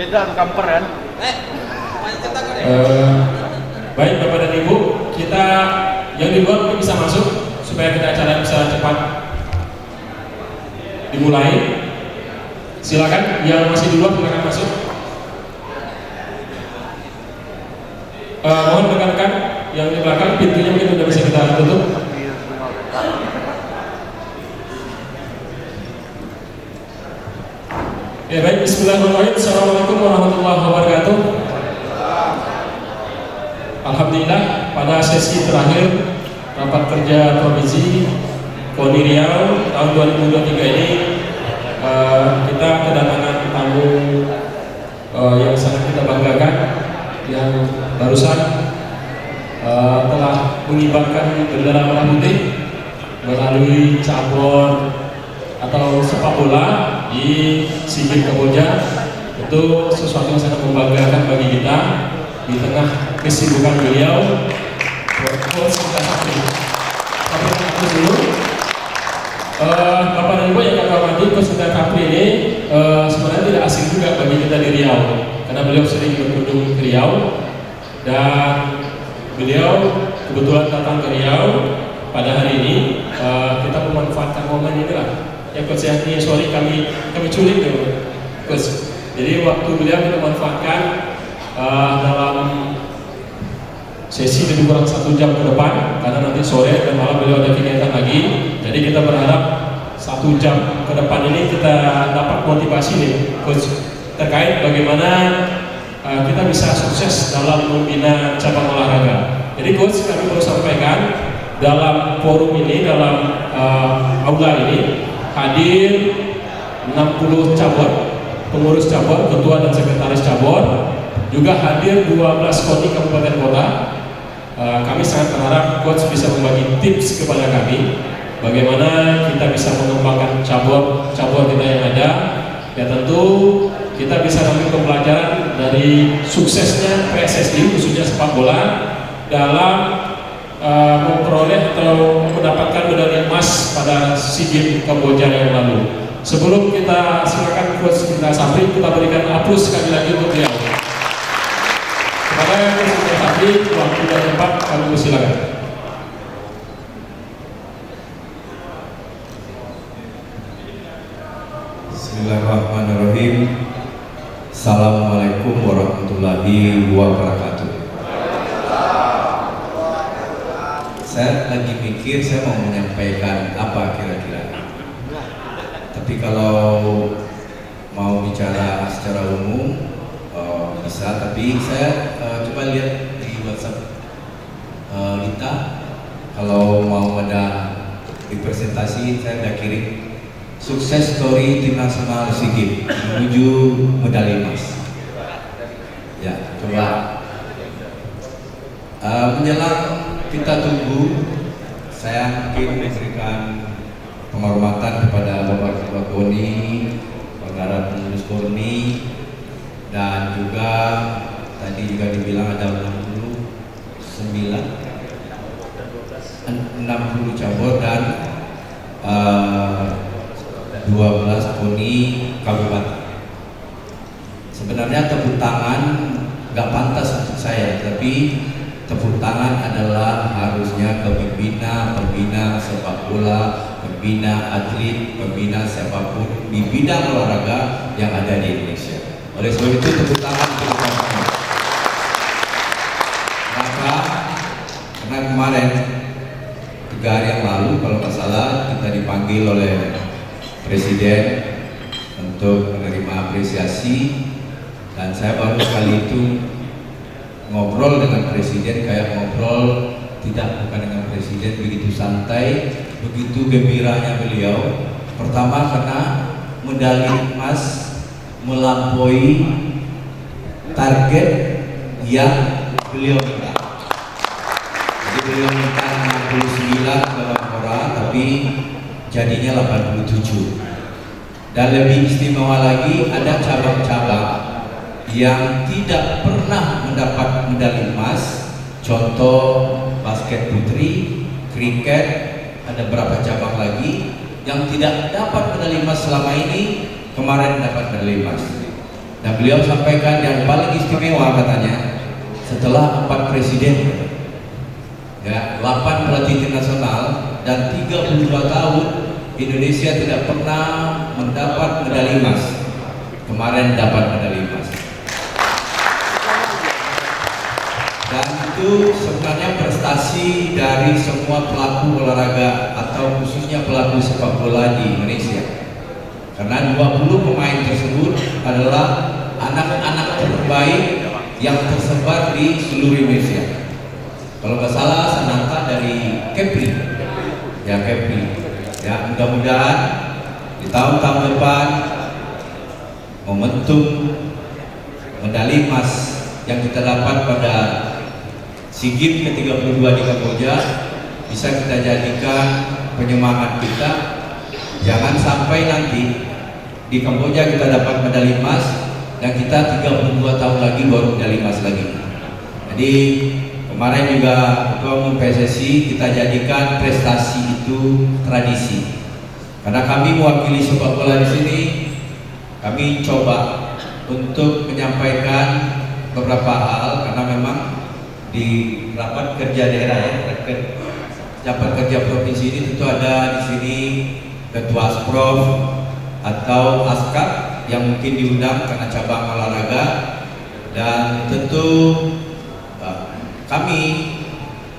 Beda tuh kamper kan. Baik Bapak dan Ibu, kita yang di luar bisa masuk supaya kita acara bisa cepat dimulai. Silakan yang masih di luar silakan masuk. Mohon rekan-rekan yang di belakang pintunya mungkin sudah bisa kita tutup. Ya baik, bismillahirrahmanirrahim. Assalamualaikum warahmatullahi wabarakatuh. Alhamdulillah pada sesi terakhir rapat kerja provinsi KONI Riau tahun 2023 ini kita kedatangan tamu yang sangat kita banggakan yang barusan telah mengibarkan bendera merah putih melalui cabur atau sepak bola di SEA Games Kamboja. Itu sesuatu yang sangat membanggakan bagi kita di tengah kesibukan beliau. Bapak dan Ibu yang kami hormati, Coach Indra Sapri ini sebenarnya tidak asing juga bagi kita di Riau karena beliau sering berkunjung ke Riau dan beliau kebetulan datang ke Riau pada hari ini. Kita memanfaatkan momen ini lah ya Coach ya, ini sorry kami culik ya Coach. Jadi waktu beliau kita manfaatkan dalam sesi lebih kurang 1 jam ke depan karena nanti sore dan malam beliau ada kegiatan lagi. Jadi kita berharap 1 jam ke depan ini kita dapat motivasi nih Coach terkait bagaimana kita bisa sukses dalam membina cabang olahraga. Jadi Coach kami perlu sampaikan dalam forum ini, dalam aula ini hadir 60 cabur, pengurus cabur, ketua dan sekretaris cabur, juga hadir 12 KONI kabupaten kota. Kami sangat berharap Coach bisa membagi tips kepada kami bagaimana kita bisa mengembangkan cabur kita yang ada. Ya tentu kita bisa ambil pembelajaran dari suksesnya PSSI khususnya sepak bola dalam memperoleh atau mendapatkan medali emas pada SEA Games Kamboja yang lalu. Sebelum kita silakan Coach Indra Sapri, kita berikan aplaus sekali lagi untuk beliau. Kepada Coach Indra Sapri, waktu dan tempat kami persilakan. Bismillahirrahmanirrahim. Assalamualaikum warahmatullahi wabarakatuh. Saya lagi mikir saya mau menyampaikan apa kira-kira. Tapi kalau mau bicara secara umum bisa, tapi saya coba lihat di WhatsApp kita. Kalau mau ada representasi saya udah kirim sukses story tim nasional SEA Games menuju medali emas. Ya, coba menjelang kita tunggu, saya mungkin memberikan penghormatan kepada Bapak Ketua KONI, para pengurus KONI, dan juga tadi juga dibilang ada 60 cabur dan 12 KONI kabupaten. Sebenarnya tepuk tangan nggak pantas untuk saya, tapi tepuk tangan adalah harusnya ke pembina sepak bola, pembina atlet, pembina siapapun di bidang olahraga yang ada di Indonesia. Oleh sebab itu tepuk tangan untuk kami. Maka karena kemarin 3 hari yang lalu kalau nggak salah kita dipanggil oleh Presiden untuk menerima apresiasi, dan saya baru kali itu ngobrol dengan Presiden kayak ngobrol bukan dengan Presiden begitu santai, begitu gembiranya beliau. Pertama karena medali emas melampaui target yang beliau minta. Jadi beliau minta 69 Kemenpora, tapi jadinya 87. Dan lebih istimewa lagi ada cabang-cabang yang tidak pernah mendapat medali emas. Contoh basket putri, kriket, ada berapa cabang lagi yang tidak dapat medali emas selama ini, kemarin dapat medali emas. Dan beliau sampaikan yang paling istimewa katanya, setelah 4 presiden, ya, 8 pelatih tim nasional dan 32 tahun Indonesia tidak pernah mendapat medali emas. Kemarin dapat medali emas. Dan itu sebenarnya prestasi dari semua pelaku olahraga atau khususnya pelaku sepak bola di Indonesia. Karena 20 pemain tersebut adalah anak-anak terbaik yang tersebar di seluruh Indonesia. Kalau nggak salah Sananta dari Kepri, ya Kepri. Ya, mudah-mudahan di tahun-tahun depan momentum medali emas yang kita dapat pada SEA Games ke-32 di Kamboja bisa kita jadikan penyemangat kita. Jangan sampai nanti di Kamboja kita dapat medali emas dan kita 32 tahun lagi baru medali emas lagi. Jadi kemarin juga Ketua Umum PSSI kita jadikan prestasi itu tradisi. Karena kami mewakili sepak bola di sini, kami coba untuk menyampaikan beberapa hal karena memang di rapat kerja daerah ya, rapat kerja provinsi ini tentu ada di sini Ketua Asprof atau Askap yang mungkin diundang karena cabang olahraga, dan tentu kami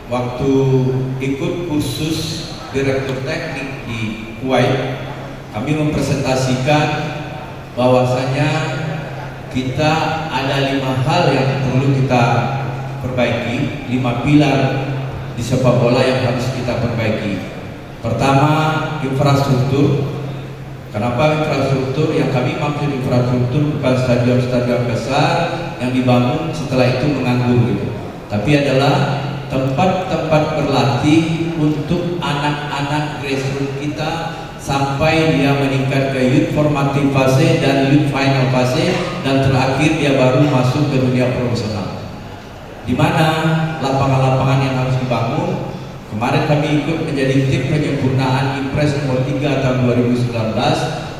waktu ikut kursus direktur teknik di Kuwait, kami mempresentasikan bahwasanya kita ada 5 hal yang perlu kita perbaiki, 5 pilar di sepak bola yang harus kita perbaiki. Pertama, infrastruktur. Kenapa infrastruktur? Yang kami maksud infrastruktur bukan stadion-stadion besar yang dibangun setelah itu menganggur gitu, tapi adalah tempat-tempat berlatih untuk anak-anak grassroots kita sampai dia meningkat ke youth formative fase dan youth final fase, dan terakhir dia baru masuk ke dunia profesional. Di mana lapangan-lapangan yang harus dibangun. Kemarin kami ikut menjadi tim penyempurnaan Impres nomor 3 tahun 2019.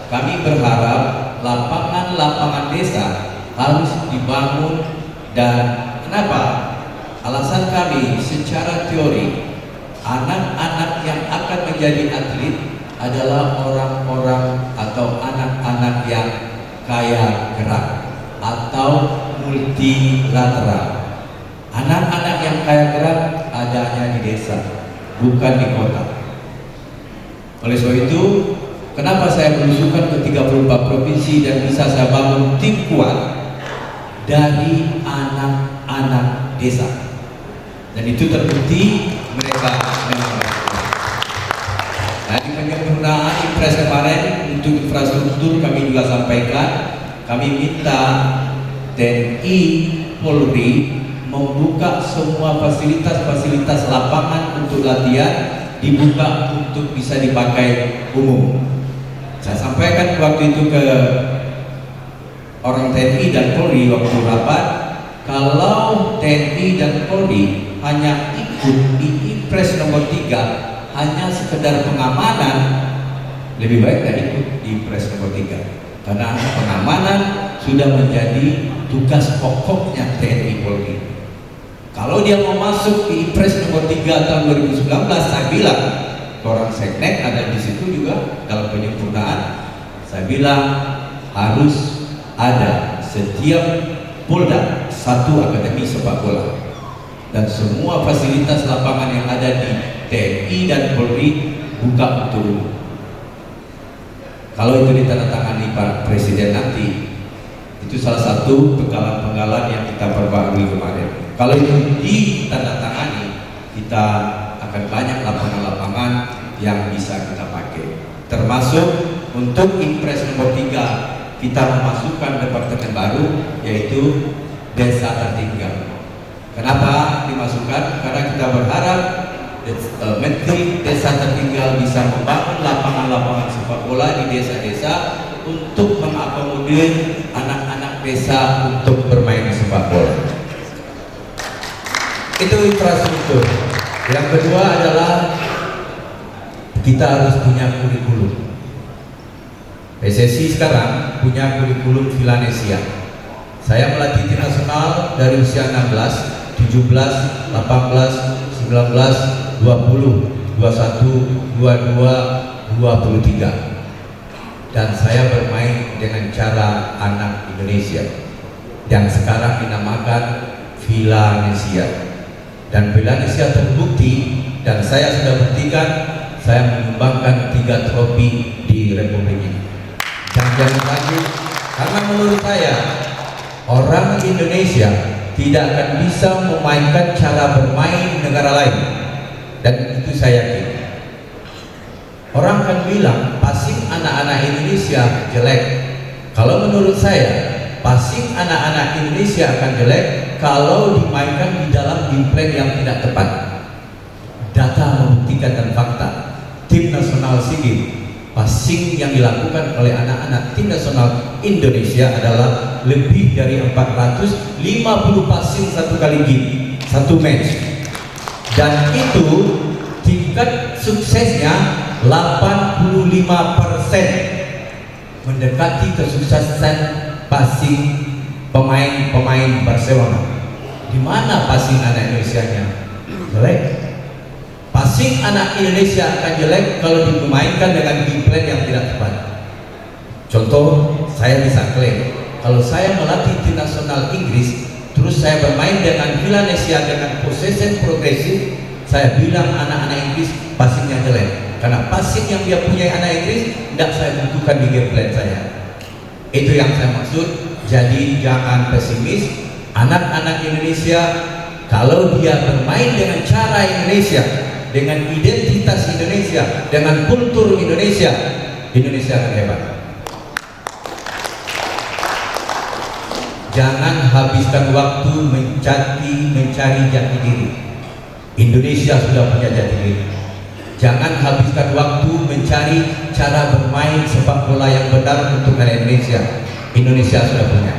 Kami berharap lapangan-lapangan desa harus dibangun. Dan kenapa? Alasan kami secara teori, anak-anak yang akan menjadi atlet adalah orang-orang atau anak-anak yang kaya gerak atau multilateral. Anak-anak yang kaya gerak adanya di desa, bukan di kota. Oleh sebab itu, kenapa saya berusukan ke 34 provinsi dan bisa saya bangun tim kuat dari anak-anak desa. Dan itu terbukti mereka memang baik. Nah, di penyempurnaan Impres kemarin untuk infrastruktur kami juga sampaikan, kami minta TNI Polri membuka semua fasilitas-fasilitas lapangan untuk latihan, dibuka untuk bisa dipakai umum. Saya sampaikan waktu itu ke orang TNI dan Polri waktu rapat, kalau TNI dan Polri hanya ikut di Impres nomor 3 hanya sekedar pengamanan, lebih baik dari ikut di Impres nomor 3, karena pengamanan sudah menjadi tugas pokoknya TNI Polri. Kalau dia mau masuk di Impres nomor 3 tahun 2019, saya bilang, orang Seknek ada di situ juga dalam penyempurnaan. Saya bilang harus ada setiap Polda 1 akademi sepak bola, dan semua fasilitas lapangan yang ada di TNI dan Polri buka untuk umum. Kalau itu ditandatangani Pak Presiden nanti, itu salah satu penggalan-penggalan yang kita perbarui kemarin. Kalau itu ditandatangani, kita akan banyak lapangan-lapangan yang bisa kita pakai. Termasuk untuk Impres nomor 3, kita memasukkan departemen baru, yaitu desa tertinggal. Kenapa dimasukkan? Karena kita berharap Menteri Desa Tertinggal bisa membangun lapangan-lapangan sepak bola di desa-desa untuk mengakomodir anak-anak desa untuk bermain sepak bola. Itu infrastruktur. Yang kedua adalah kita harus punya kurikulum. PSSI sekarang punya kurikulum Villanesia. Saya melatih tim nasional dari usia 16, 17, 18, 19, 20, 21, 22, 23. Dan saya bermain dengan cara anak Indonesia yang sekarang dinamakan Villanesia. Dan Villanesia terbukti, dan saya sudah buktikan, saya menyumbangkan 3 trofi di Republik ini. Dan jangan ragu, karena menurut saya orang Indonesia tidak akan bisa memainkan cara bermain negara lain, dan itu saya yakin. Orang akan bilang passing anak-anak Indonesia jelek. Kalau menurut saya, passing anak-anak Indonesia akan jelek kalau dimainkan di dalam game plan yang tidak tepat. Data membuktikan dan fakta. Tim nasional SEA Games, passing yang dilakukan oleh anak-anak tim nasional Indonesia adalah lebih dari 450 passing satu kali game, satu match. Dan itu tingkat suksesnya 85%, mendekati kesuksesan passing pemain-pemain Barcelona. Di mana passing anak Indonesia-nya jelek? Passing anak Indonesia akan jelek kalau dimainkan dengan game plan yang tidak tepat. Contoh, saya bisa klaim kalau saya melatih tim nasional Inggris, terus saya bermain dengan Villanesia dengan possession progresif, saya bilang anak-anak Inggris passingnya jelek, karena passing yang dia punya anak Inggris tidak saya butuhkan di game plan saya. Itu yang saya maksud. Jadi jangan pesimis. Anak-anak Indonesia kalau dia bermain dengan cara Indonesia, dengan identitas Indonesia, dengan kultur Indonesia, Indonesia akan hebat. Jangan habiskan waktu mencari jati diri. Indonesia sudah punya jati diri. Jangan habiskan waktu mencari cara bermain sepak bola yang benar untuk negara Indonesia. Indonesia sudah punya.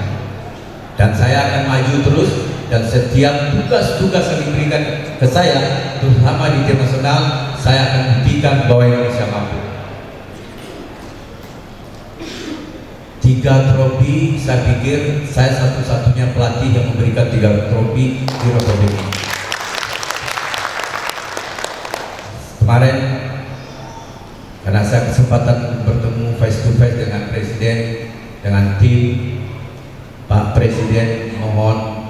Dan saya akan maju terus, dan setiap tugas-tugas yang diberikan ke saya, terutama di tim nasional, saya akan buktikan bahwa Indonesia mampu. 3 trofi, saya pikir saya satu-satunya pelatih yang memberikan 3 trofi di Republik ini. Kemarin, karena saya kesempatan bertemu face to face dengan Presiden, dengan tim, Pak Presiden mohon,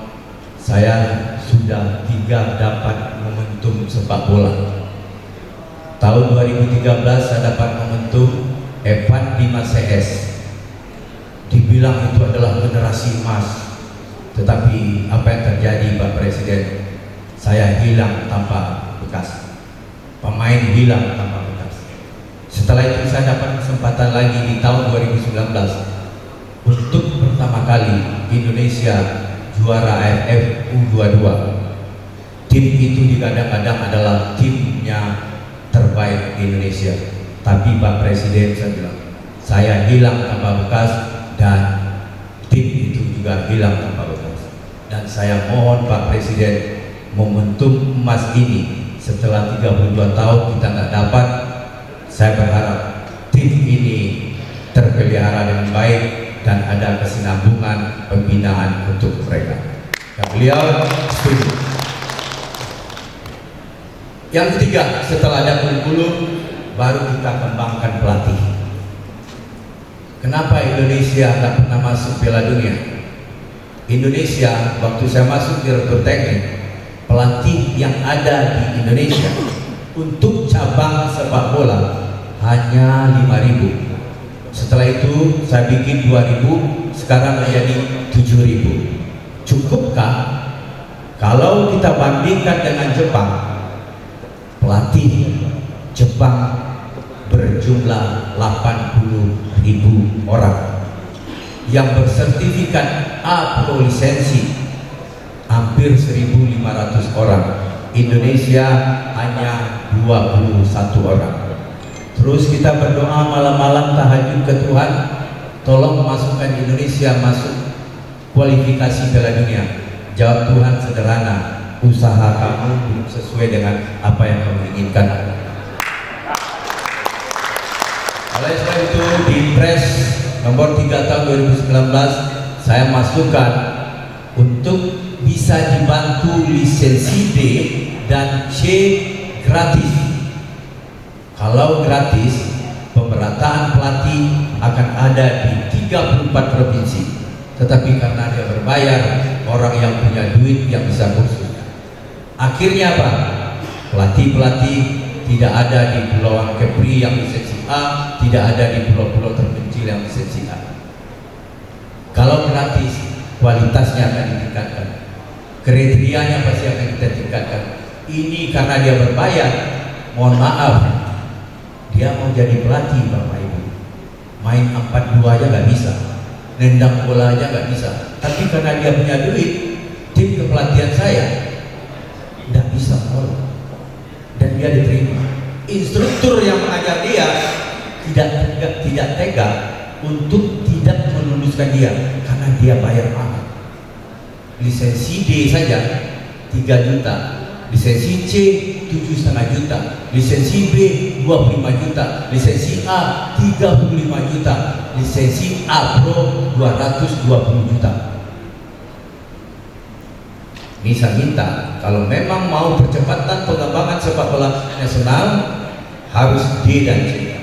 saya sudah 3 dapat momentum sepak bola. Tahun 2013 saya dapat momentum Evan Dimas CS. Dibilang itu adalah generasi emas, tetapi apa yang terjadi Pak Presiden? Saya hilang tanpa bekas. Pemain hilang tanpa bekas. Setelah itu saya dapat kesempatan lagi di tahun 2019 untuk pertama kali Indonesia juara AFF U22. Tim itu digadang-gadang adalah timnya terbaik di Indonesia. Tapi Pak Presiden, saya bilang, saya hilang tanpa bekas dan tim itu juga hilang tanpa bekas. Dan saya mohon Pak Presiden, momentum emas ini setelah 32 tahun kita nggak dapat, saya berharap tim ini terpelihara dengan baik dan ada kesinambungan pembinaan untuk mereka. Dan beliau setuju. Yang ketiga, setelah ada kurikulum, baru kita kembangkan pelatih. Kenapa Indonesia nggak pernah masuk Piala Dunia? Indonesia, waktu saya masuk direktur teknik, pelatih yang ada di Indonesia untuk cabang sepak bola hanya 5.000. Setelah itu saya bikin 2.000, sekarang menjadi 7.000. Cukupkah? Kalau kita bandingkan dengan Jepang, pelatih Jepang berjumlah 80.000 orang yang bersertifikat A Pro lisensi hampir 1.500 orang. Indonesia hanya 21 orang. Terus kita berdoa malam-malam tahajud ke Tuhan, tolong masukkan Indonesia masuk kualifikasi Piala Dunia. Jawab Tuhan sederhana, usaha kamu belum sesuai dengan apa yang kamu inginkan. Oleh sebab itu di Pres nomor 3 tahun 2019 saya masukkan untuk bisa dibantu lisensi D dan C gratis. Kalau gratis, pemerataan pelatih akan ada di 34 provinsi. Tetapi karena dia berbayar, orang yang punya duit yang bisa kursus. Akhirnya apa? Pelatih-pelatih tidak ada di Pulauan Kepri yang lisensi A, tidak ada di pulau-pulau terpencil yang lisensi A. Kalau gratis, kualitasnya akan ditingkatkan, kriterianya pasti akan kita tingkatkan. Ini karena dia berbayar, mohon maaf, dia mau jadi pelatih Bapak Ibu, main 4-2 aja nggak bisa, nendang bola aja nggak bisa. Tapi karena dia punya duit, tim kepelatihan saya nggak bisa follow, dan dia diterima. Instruktur yang mengajar dia tidak tega untuk tidak meluluskan dia karena dia bayar mahal. Lisensi D saja 3 juta, lisensi C 7,5 juta, lisensi B 25 juta, lisensi A 35 juta, lisensi A Pro 220 juta. Ini saya minta, kalau memang mau percepatan pengembangan sepak bola nasional, harus D dan C.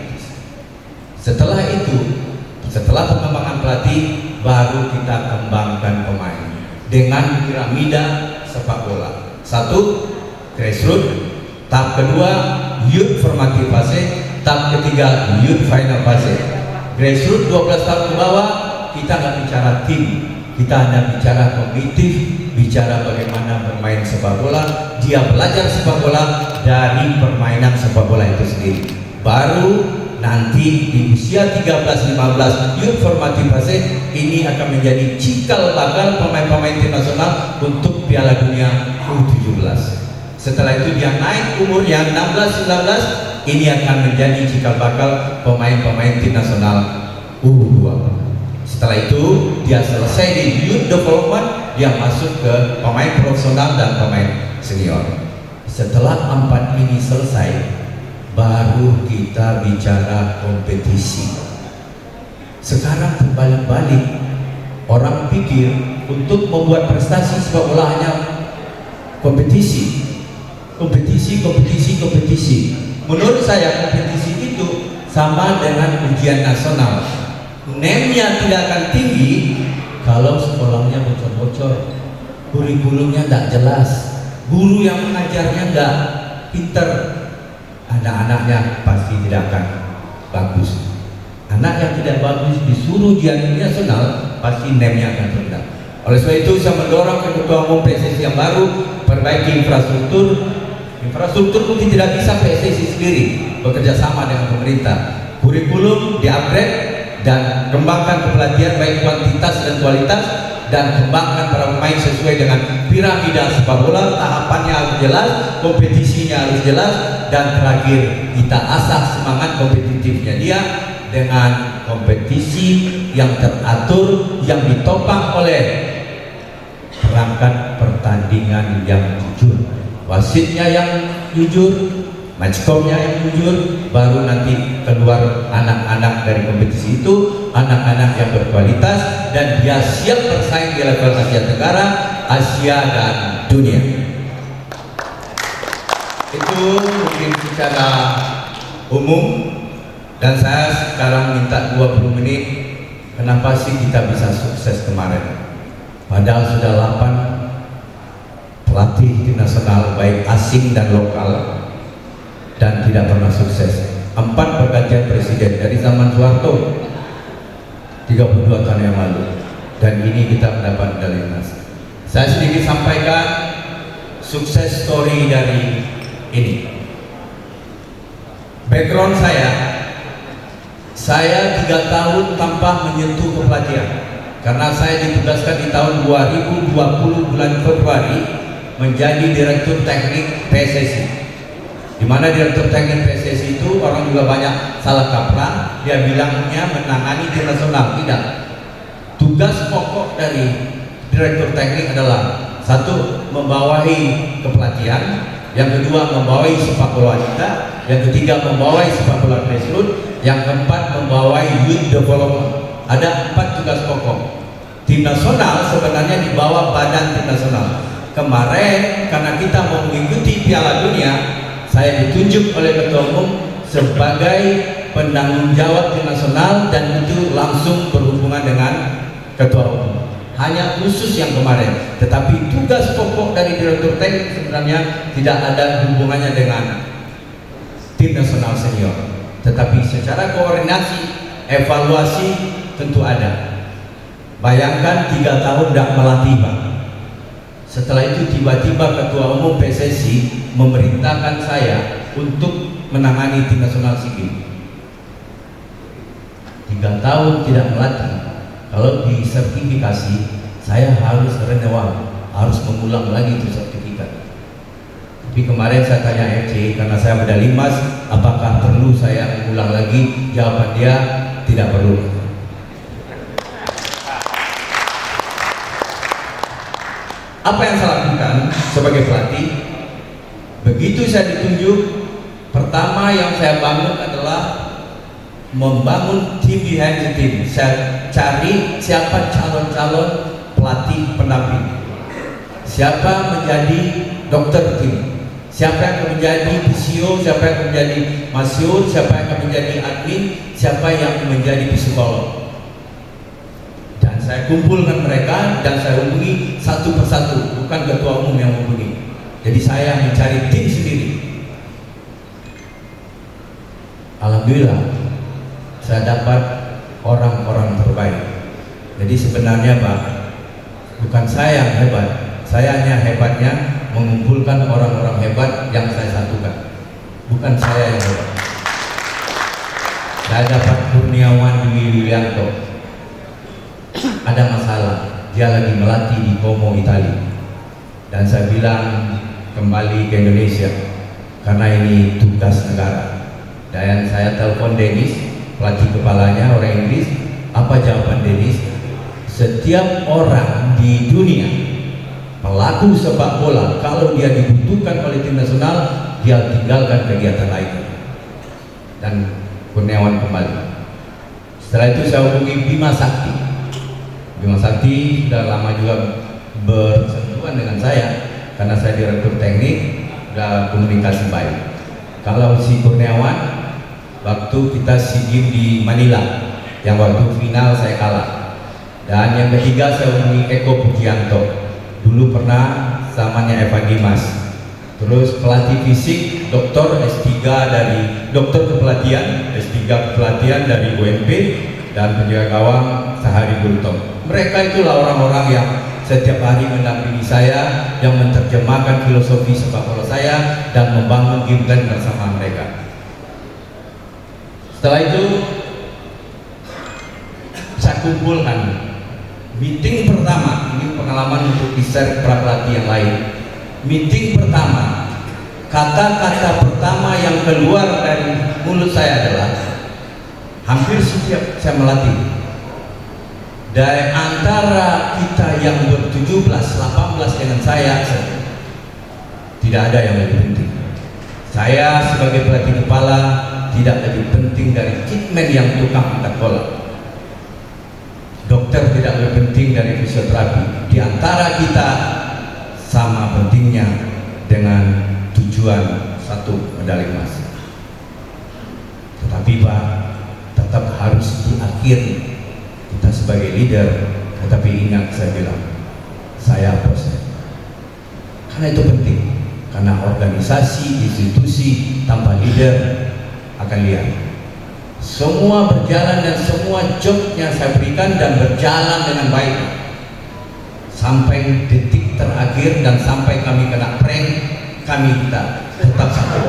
Setelah itu, setelah pengembangan pelatih, baru kita kembangkan pemain dengan piramida sepak bola. 1, grassroots. Tahap kedua, youth formative fase. Tahap ketiga, youth final fase. Grassroots 12 tahun ke bawah, kita nggak bicara tim, kita hanya bicara kognitif, bicara bagaimana bermain sepak bola. Dia belajar sepak bola dari permainan sepak bola itu sendiri. Baru nanti di usia 13-15 youth formative fase ini akan menjadi cikal bakal pemain-pemain tim nasional untuk Piala Dunia U17. Setelah itu dia naik umurnya 16-19, ini akan menjadi cikal bakal pemain-pemain tim nasional U20. Setelah itu dia selesai di youth development, dia masuk ke pemain profesional dan pemain senior. Setelah 4 ini selesai, baru kita bicara kompetisi. Sekarang terbalik-balik, orang pikir untuk membuat prestasi sepak bola hanya kompetisi. Menurut saya kompetisi itu sama dengan ujian nasional. NEM-nya tidak akan tinggi kalau sekolahnya bocor-bocor, kurikulumnya tidak jelas, guru yang mengajarnya tidak pinter, anak-anaknya pasti tidak akan bagus. Anak yang tidak bagus disuruh ujian nasional, pasti NEM-nya akan rendah. Oleh sebab itu saya mendorong ke Ketua Umum PSSI yang baru, perbaiki infrastruktur. Infrastruktur mungkin tidak bisa PSSI sendiri, bekerja sama dengan pemerintah. Kurikulum di-upgrade dan kembangkan kepelatihan baik kuantitas dan kualitas, dan kembangkan para pemain sesuai dengan piramida sepak bola. Tahapannya harus jelas, kompetisinya harus jelas, dan terakhir kita asah semangat kompetitifnya dia dengan kompetisi yang teratur, yang ditopang oleh perangkat pertandingan yang jujur, wasitnya yang jujur, matchcomnya yang jujur. Baru nanti keluar anak-anak dari kompetisi itu, anak-anak yang berkualitas dan dia siap bersaing di level Asia Tenggara, Asia dan dunia. Itu mungkin secara umum, dan saya sekarang minta 20 menit. Kenapa sih kita bisa sukses kemarin? Padahal sudah 8 pelatih tim nasional baik asing dan lokal, dan tidak pernah sukses. 4 pergantian presiden dari zaman Soeharto 32 tahun yang lalu, dan ini kita mendapat medali emas. Saya sedikit sampaikan sukses story dari ini. Background saya 3 tahun tanpa menyentuh kepelatihan karena saya ditugaskan di tahun 2020 bulan Februari menjadi direktur teknik PSSI, di mana direktur teknik PSSI itu orang juga banyak salah kaprah. Dia bilangnya menangani tim nasional. Tidak. Tugas pokok dari direktur teknik adalah 1, membawahi kepelatihan, yang kedua membawahi sepak bola wanita, yang ketiga membawahi sepak bola grassroots, yang keempat membawahi youth development. Ada 4 tugas pokok. Tim nasional sebenarnya di bawah badan tim nasional. Kemarin karena kita mau mengikuti Piala Dunia, saya ditunjuk oleh Ketua Umum sebagai penanggung jawab tim nasional, dan itu langsung berhubungan dengan Ketua Umum. Hanya khusus yang kemarin, tetapi tugas pokok dari Direktur Teknik sebenarnya tidak ada hubungannya dengan tim nasional senior. Tetapi secara koordinasi, evaluasi tentu ada. Bayangkan 3 tahun tidak melatih, Pak. Setelah itu tiba-tiba Ketua Umum PSSI memerintahkan saya untuk menangani tim nasional SEA Games. 3 tahun tidak melatih. Kalau disertifikasi, saya harus renewal, harus mengulang lagi itu sertifikat. Tapi kemarin saya tanya FC, karena saya medali emas, apakah perlu saya mengulang lagi? Jawaban dia, tidak perlu. Apa yang saya lakukan sebagai pelatih? Begitu saya ditunjuk, pertama yang saya bangun adalah membangun tim behind the team. Saya cari siapa calon-calon pelatih pendamping, siapa menjadi dokter tim, siapa yang akan menjadi physio, siapa yang akan menjadi masyur, siapa yang akan menjadi admin, siapa yang menjadi psikolog. Saya kumpulkan mereka dan saya hubungi satu persatu, bukan Ketua Umum yang menghubungi. Jadi saya mencari tim sendiri. Alhamdulillah saya dapat orang-orang terbaik. Jadi sebenarnya Pak, bukan saya yang hebat, saya hanya hebatnya mengumpulkan orang-orang hebat yang saya satukan. Bukan saya yang hebat. Saya dapat Kurniawan Dwi Yulianto. Ada masalah, dia lagi melatih di Como, Italia, dan saya bilang kembali ke Indonesia karena ini tugas negara. Dan saya telepon Dennis, pelatih kepalanya orang Inggris. Apa jawaban Dennis? Setiap orang di dunia, pelaku sepak bola, kalau dia dibutuhkan oleh tim nasional, dia tinggalkan kegiatan lain. Dan Kurniawan kembali. Setelah itu saya hubungi Bima Sakti. Bima Sakti sudah lama juga bersentuhan dengan saya karena saya Direktur Teknik, sudah komunikasi baik. Kalau si Kurniawan, waktu kita SEA Games di Manila, yang waktu final saya kalah. Dan yang ketiga saya hubungi Eko Pujianto, dulu pernah zamannya Evan Dimas. Terus pelatih fisik, dokter S3 dari dokter kepelatihan, S3 kepelatihan dari UNP, dan penjaga gawang Sahari Gultom. Mereka itulah orang-orang yang setiap hari mendampingi saya, yang menerjemahkan filosofi sepak bola saya dan membangun game plan bersama mereka. Setelah itu saya kumpulkan meeting pertama. Ini pengalaman untuk di-share para pelatih yang lain. Meeting pertama, kata-kata pertama yang keluar dari mulut saya adalah, hampir setiap saya melatih, dari antara kita yang ber-17, 18 dengan saya, tidak ada yang lebih penting. Saya sebagai pelatih kepala tidak lebih penting dari kitman yang tukang angkat bola. Dokter tidak lebih penting dari fisioterapi. Di antara kita sama pentingnya dengan tujuan satu medali emas. Tetapi Pak, tetap harus di akhir kita sebagai leader, tetapi ingat saya bilang, saya bosnya. Karena itu penting, karena organisasi, institusi tanpa leader akan lihat. Semua berjalan dan semua jobnya saya berikan dan berjalan dengan baik sampai detik terakhir, dan sampai kami kena prank, kami kita tetap satu.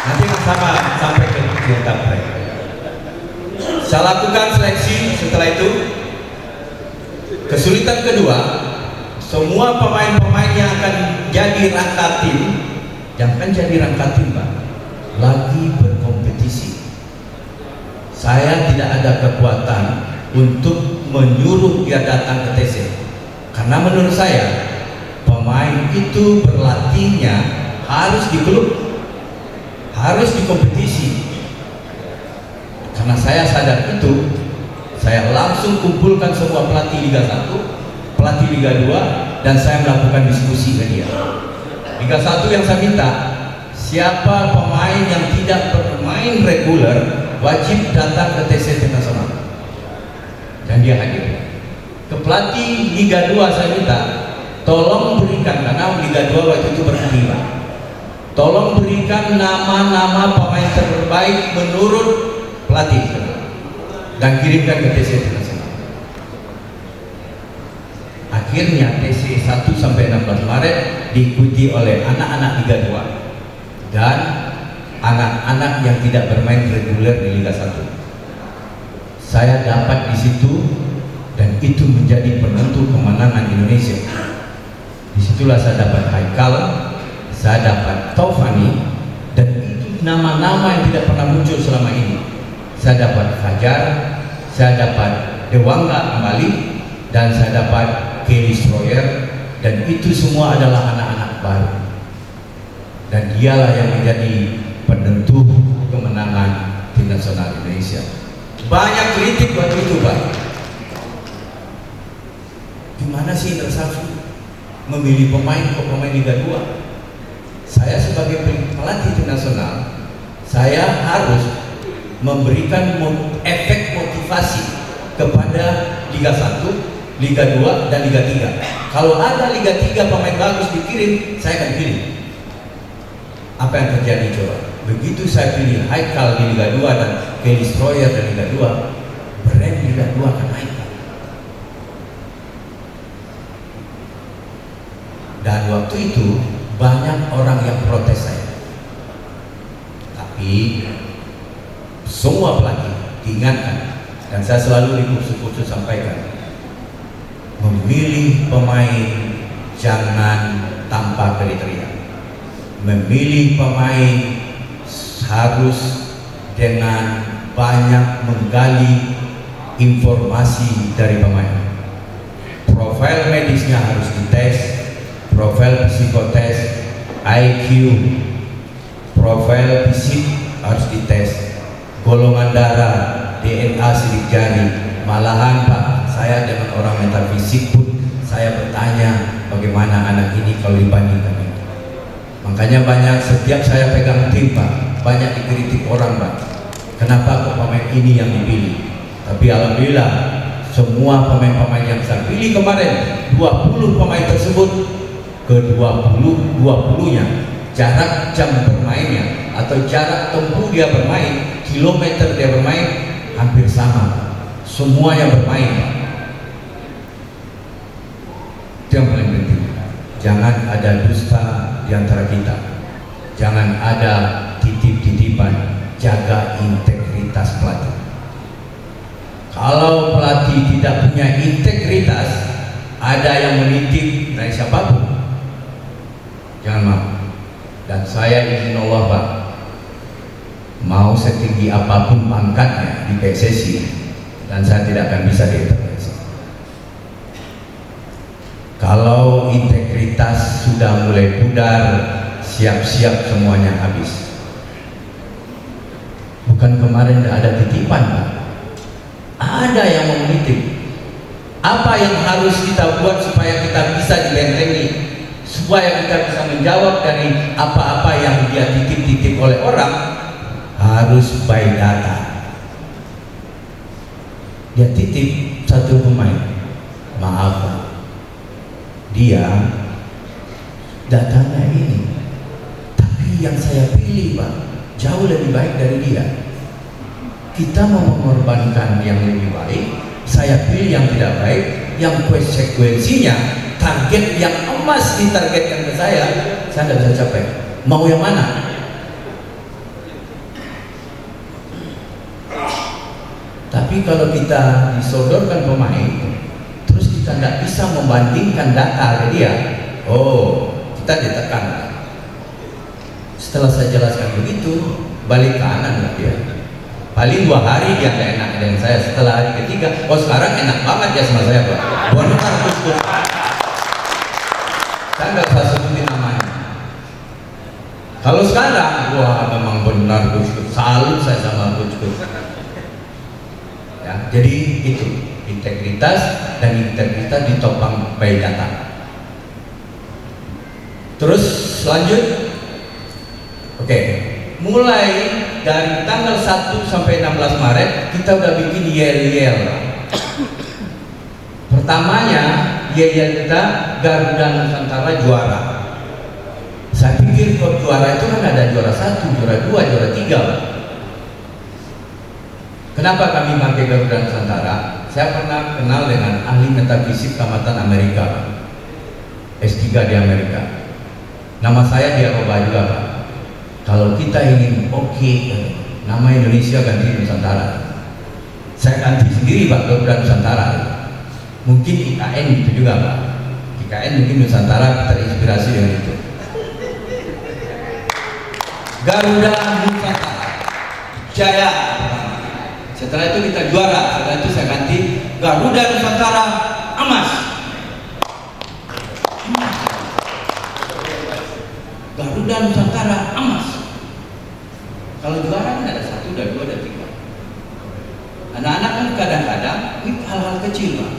Nanti sama sampai ke detik prank. Saya lakukan seleksi. Setelah itu kesulitan kedua, semua pemain-pemain yang akan jadi rangka tim, Pak, lagi berkompetisi. Saya tidak ada kekuatan untuk menyuruh dia datang ke TC, karena menurut saya pemain itu berlatihnya harus di klub, harus di kompetisi. Karena saya sadar itu, Saya langsung kumpulkan semua pelatih Liga 1, pelatih Liga 2, dan saya melakukan diskusi ke dia. Liga 1 yang saya minta, siapa pemain yang tidak bermain reguler wajib datang ke TC Nasional. Dan dia hadir. Ke pelatih Liga 2 saya minta, tolong berikan, karena Liga 2 waktu itu berkembang, tolong berikan nama-nama pemain terbaik menurut pelatih dan kirimkan ke TC Nasional. Akhirnya TC 1 sampai 16 Maret diikuti oleh anak-anak Liga 2 dan anak-anak yang tidak bermain reguler di Liga 1. Saya dapat di situ dan itu menjadi penentu kemenangan Indonesia. Disitulah saya dapat Haikal, saya dapat Taufani, dan itu nama-nama yang tidak pernah muncul selama ini. Saya dapat Fajar, saya dapat Dewangga kembali, dan saya dapat Kelly Stroyer, dan itu semua adalah anak-anak baru. Dan dialah yang menjadi penentu kemenangan tim nasional Indonesia. Banyak kritik waktu itu, Pak. Gimana sih Indra Safri memilih pemain ke pemain Liga 2? Saya sebagai pelatih tim nasional, saya harus memberikan efek motivasi kepada Liga 1, Liga 2, dan Liga 3. Kalau ada Liga 3 pemain bagus dikirim, saya akan pilih. Apa yang terjadi coba? Begitu saya pilih Haikal di Liga 2 dan Kelly Stroyer di Liga 2, brand Liga 2 akan naik. Dan waktu itu banyak orang yang protes saya. Tapi semua pelatih diingatkan, dan saya selalu di kursus-kursus sampaikan, memilih pemain jangan tanpa kriteria. Memilih pemain harus dengan banyak menggali informasi dari pemain. Profil medisnya harus dites, profil psikotes, IQ, profil fisik harus dites, golongan darah, DNA sidik jari. Malahan Pak, saya dengan orang metafisik pun saya bertanya bagaimana anak ini kalau dibandingkan itu. Makanya banyak setiap saya pegang tim Pak, banyak dikritik orang Pak, kenapa kok pemain ini yang dipilih. Tapi alhamdulillah semua pemain-pemain yang saya pilih kemarin, 20 pemain tersebut, ke 20-nya jarak jam bermainnya atau jarak tempuh dia bermain, kilometer dia bermain hampir sama. Semua yang bermain, itu yang paling penting. Jangan ada dusta di antara kita, jangan ada titip-titipan, jaga integritas pelatih. Kalau pelatih tidak punya integritas, ada yang menitip dari siapapun, jangan mau. Dan saya izin Allah Pak, mau setinggi apapun pangkatnya di PSSI, dan saya tidak akan bisa diintervensi. Kalau integritas sudah mulai pudar, siap-siap semuanya habis. Bukan kemarin ada titipan Pak, ada yang mau menitip. Apa yang harus kita buat supaya kita bisa dibentengi, supaya kita bisa menjawab dari apa-apa yang dia titip-titip oleh orang? Harus by data. Dia titip satu pemain, maaf Pak, dia datanya ini, tapi yang saya pilih Pak jauh lebih baik dari dia. Kita mau mengorbankan yang lebih baik, saya pilih yang tidak baik, yang konsekuensinya target yang emas ditargetkan ke saya tidak bisa capai. Mau yang mana? Tapi kalau kita disodorkan pemain, terus kita tidak bisa membandingkan data ke dia, oh kita ditekan. Setelah saya jelaskan begitu, balik kanan lah dia. Paling 2 hari dia tidak enak dengan saya. Setelah hari ketiga, oh sekarang enak banget ya sama saya Pak. Benar Gus. Saya nggak usah sebutin namanya. Kalau sekarang, wah memang benar Gus. Salut saya sama Gus. Ya, Jadi itu integritas, dan integritas ditopang by data. Terus lanjut, oke. Mulai dari tanggal 1 sampai 16 Maret kita udah bikin yel-yel. Pertamanya yel-yel kita Garuda Nusantara juara. Saya pikir kalau juara itu kan ada juara 1, juara 2, juara 3. Kenapa kami pakai Garuda Nusantara? Saya pernah kenal dengan ahli metafisik tamatan Amerika, S3 di Amerika. Nama saya dia ubah juga, Pak. Kalau kita ingin nama Indonesia ganti Nusantara. Saya ganti sendiri, Pak, Garuda Nusantara. Mungkin IKN itu juga, Pak. IKN mungkin Nusantara terinspirasi dengan itu. Garuda Nusantara Jaya. Setelah itu kita juara. Setelah itu saya ganti Garuda Nusantara Emas. Garuda Nusantara Emas. Kalau juara kan ada 1, ada 2, ada 3. Anak-anak kan kadang-kadang ini hal-hal kecil, Pak.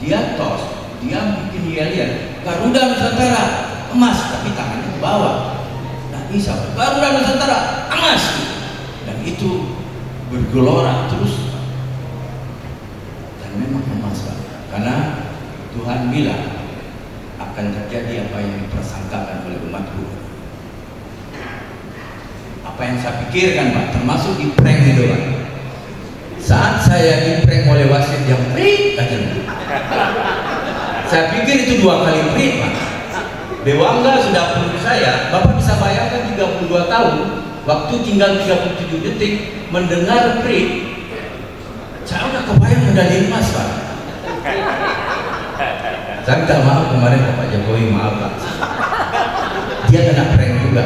Dia tos, dia bikin yel-yel Garuda Nusantara Emas, tapi tangannya ke bawah. Nah bisa Garuda Nusantara Emas, dan itu bergelora terus. Dan memang emas, Pak. Karena Tuhan bilang akan terjadi apa yang dipersangkakan oleh umatku. Apa yang saya pikirkan, Pak, termasuk di prank itu, Pak. Saat saya di prank oleh wasit yang prit katanya, saya pikir itu 2 kali prit, Pak. Bewangga sudah perut saya. Bapak bisa bayangkan 32 tahun, waktu tinggal 37 detik mendengar prit, saya udah kebayang medali emas, Pak. Saya minta maaf kemarin ke Pak Jokowi, maaf, Pak. Dia kena prank juga.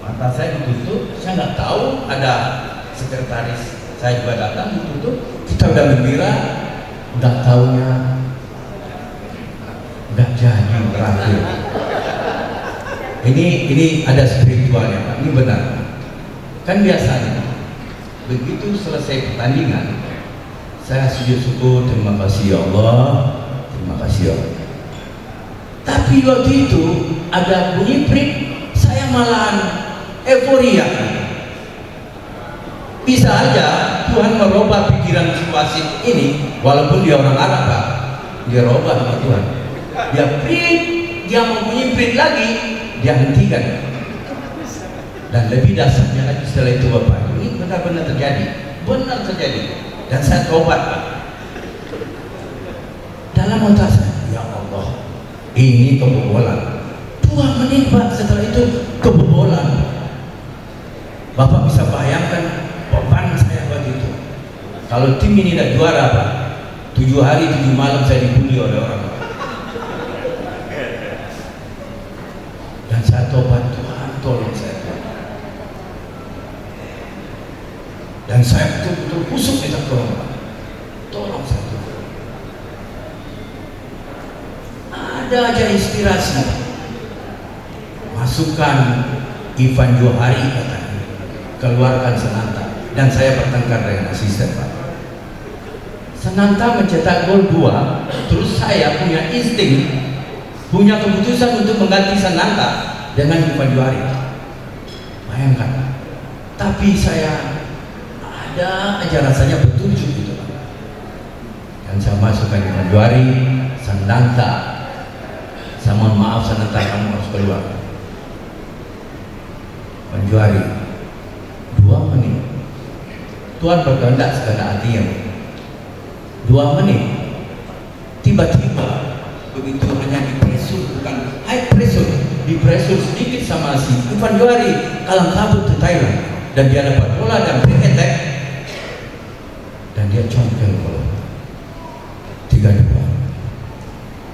Mata saya ditutup, saya nggak tahu, ada sekretaris saya juga datang ditutup. Kita udah gembira, nggak taunya nggak jadi berakhir. Ini ada spiritualnya, Pak. Ini benar. Kan biasanya begitu selesai pertandingan, saya sujud syukur, terima kasih ya Allah, terima kasih ya Allah. Tapi waktu itu ada bunyi prit, saya malahan euforia. Bisa aja Tuhan merubah pikiran si wasit ini, walaupun dia orang Arab, Pak. Dia robah sama Tuhan. Dia prit, dia mau bunyi prit lagi, dia hentikan. Dan lebih dasarnya lagi setelah itu, Bapak, ini benar-benar terjadi, benar terjadi. Dan saya tobat, Pak. Dalam otak saya, ya Allah, ini kebobolan. 2 menit, Pak, setelah itu kebobolan. Bapak bisa bayangkan beban saya waktu itu. Kalau tim ini tidak juara, Pak, 7 hari 7 malam saya dibully oleh orang. Dan saya tobat, Tuhan tolong saya. Dan saya betul-betul kusuk minta tolong, Pak. Tolong saya, Tuhan. Ada aja inspirasi. Masukkan Ivan Johari, katanya, keluarkan Senanta. Dan saya bertengkar dengan asisten, Pak. Senanta mencetak gol 2, terus saya punya insting, punya keputusan untuk mengganti Senanta dengan Ivan Johari. Bayangkan. Tapi saya ada aja rasanya petunjuk gitu, Pak. Dan saya masukkan Ivan Johari, Senanta. Saya mohon maaf, Senanta, kamu harus keluar. Ivan Johari 2 menit. Tuhan berkehendak sekehendak hatinya. 2 menit. Tiba-tiba begitu hanya di pressure, bukan high pressure, di pressure sedikit sama si Ivan Johari, kalang kabut ke Thailand, dan dia dapat bola dan bring attack, dan dia congkel bola 3-2.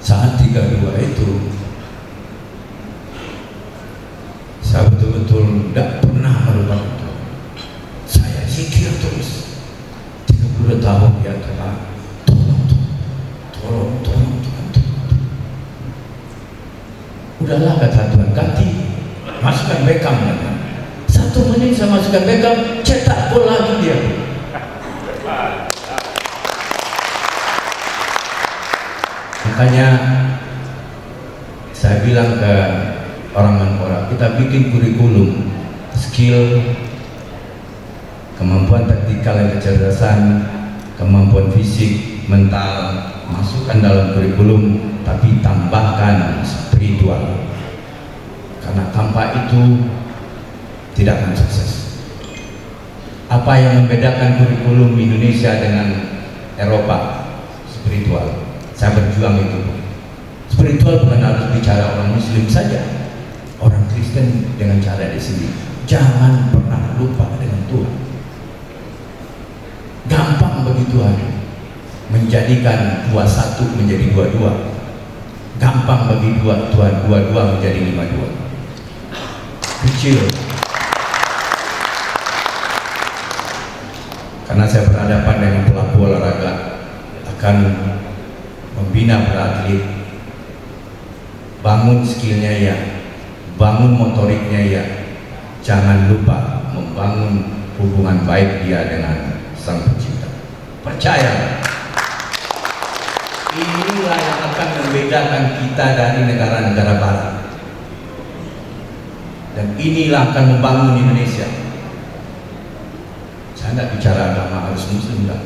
Saat 3-2 itu saya betul-betul tidak pernah melupakan itu. Saya zikir terus 32 tahun, ya Tuhan, tolong Tuhan. Udahlah, kata Tuhan, ganti, masukkan Beckham. 1 menit saya masukkan Beckham, cetak gol lagi dia. Makanya saya bilang ke orang Menpora, kita bikin kurikulum skill, kemampuan taktikal dan kecerdasan, kemampuan fisik, mental, masukkan dalam kurikulum, tapi tambahkan spiritual, karena tanpa itu tidak akan sukses. Apa yang membedakan kurikulum Indonesia dengan Eropa? Spiritual. Saya berjuang itu. Spiritual bukan harus bicara orang Muslim saja, orang Kristen dengan cara di sini. Jangan pernah lupa dengan Tuhan. Gampang bagi Tuhan menjadikan 21 menjadi 22. Gampang bagi Tuhan 22 menjadi 52. Kecil. Karena saya berhadapan dengan pelaku olahraga, akan membina atlet, bangun skillnya ya, bangun motoriknya ya, jangan lupa membangun hubungan baik dia dengan Sang Pencipta. Percaya, inilah yang akan membedakan kita dari negara-negara barat, dan inilah akan membangun Indonesia. Saya tidak bicara agama harus Muslim, enggak.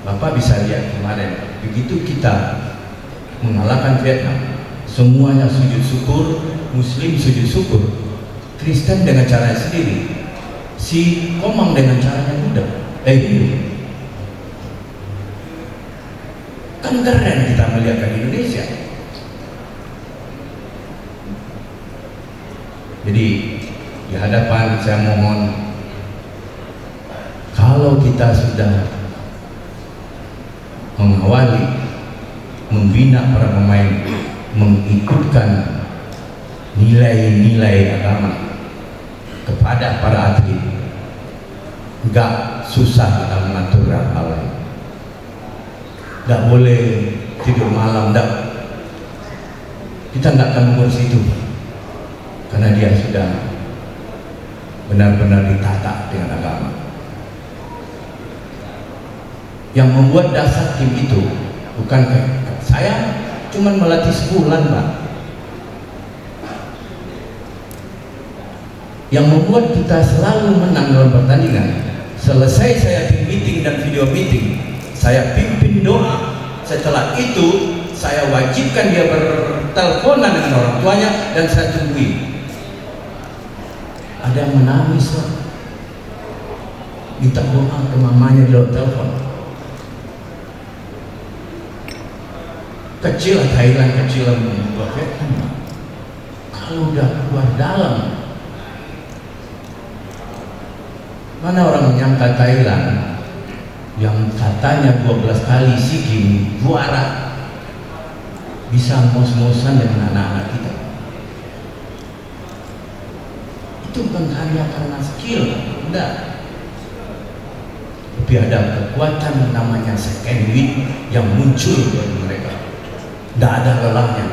Bapak bisa lihat kemarin, begitu kita mengalahkan Vietnam, semuanya sujud syukur, Muslim sujud syukur, Kristen dengan caranya sendiri, si Komang dengan caranya muda, Hindu. Kan keren kita melihatkan Indonesia. Jadi di hadapan saya mohon, kalau kita sudah mengawali, membina para pemain, mengikutkan nilai-nilai agama kepada para atlet, enggak susah kita mengatur hal lain. Enggak boleh tidur malam, enggak. Kita enggak akan mengurus itu, karena dia sudah benar-benar ditata dengan agama. Yang membuat dasar tim itu bukan saya cuma melatih sebulan, Pak. Yang membuat kita selalu menang dalam pertandingan, selesai saya tim meeting dan video meeting, saya pimpin doa. Setelah itu saya wajibkan dia berteleponan dengan orang tuanya dan saya tungguin. Ada yang menangis, Pak, minta doa ke mamanya di luar telepon. Kecil Thailand, kecil Vietnam. Kalau udah keluar dalam, mana orang menyangka Thailand yang katanya 12 kali SEA Games juara bisa mos-mosan dengan anak-anak kita. Itu bukan karena skill, enggak. Tapi ada kekuatan namanya second wind yang muncul dari mereka. Tidak ada lelahnya.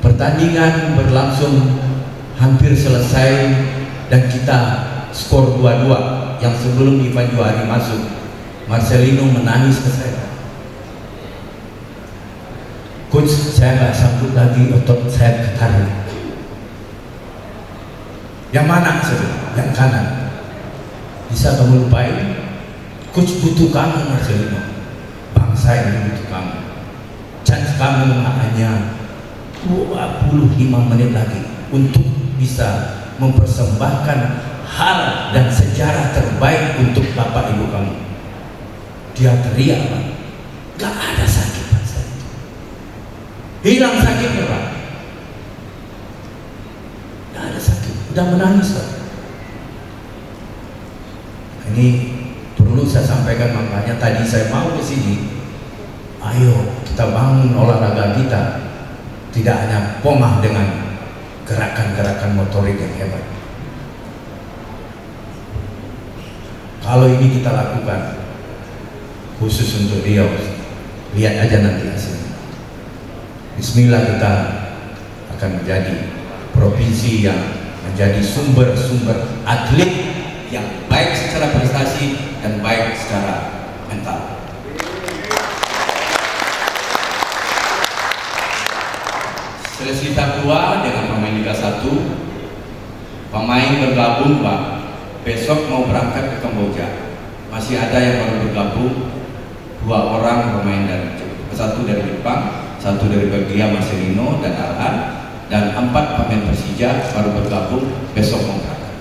Pertandingan berlangsung hampir selesai dan kita skor 2-2. Yang sebelum Ivan Johari masuk, Marcelino menangis ke saya. Coach, saya nggak sanggup lagi, otot saya ketarik. Yang mana? Yang kanan. Bisa kamu lupain? Coach butuh kamu, Marcelino. Bangsa ini butuh kamu. Chance kamu hanya 25 menit lagi untuk bisa mempersembahkan hal dan sejarah terbaik untuk bapak ibu kamu. Dia teriak, Pak. Gak ada sakit, Pak. Hilang sakitnya, Pak. Gak ada sakit. Udah menangis, Pak. Ini perlu saya sampaikan, makanya tadi saya mau ke sini. Ayo kita bangun olahraga kita, tidak hanya pongah dengan gerakan-gerakan motorik yang hebat. Kalau ini kita lakukan khusus untuk Riau, lihat aja nanti hasilnya. Bismillah, kita akan menjadi provinsi yang menjadi sumber-sumber atlet yang baik secara prestasi dan baik secara mental. Seleksi tahap 2 dengan pemain Liga 1, pemain bergabung Pak, besok mau berangkat ke Kamboja, masih ada yang baru bergabung, 2 orang pemain dari satu dari Jepang, satu dari Belgia Marcelino dan Arhan, dan 4 pemain Persija baru bergabung, besok mau berangkat.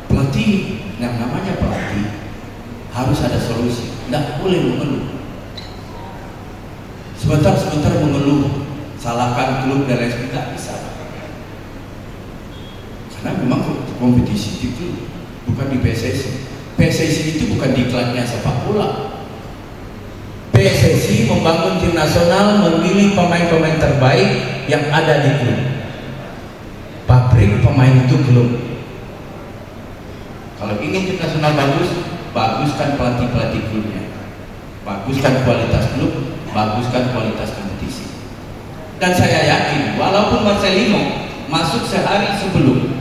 Pelatih, yang namanya pelatih harus ada solusi, tidak boleh mengeluh. Sebentar mengeluh, salahkan klub dan lain sebagainya, tidak bisa. Karena memang kompetisi itu bukan di PSSI. PSSI itu bukan diklatnya sepak bola. PSSI membangun tim nasional, memilih pemain-pemain terbaik yang ada di klub. Pabrik pemain itu klub. Kalau ingin tim nasional bagus, baguskan pelatih-pelatih klubnya, baguskan kualitas klub, baguskan kualitas kompetisi. Dan saya yakin, walaupun Marcelino masuk sehari sebelum,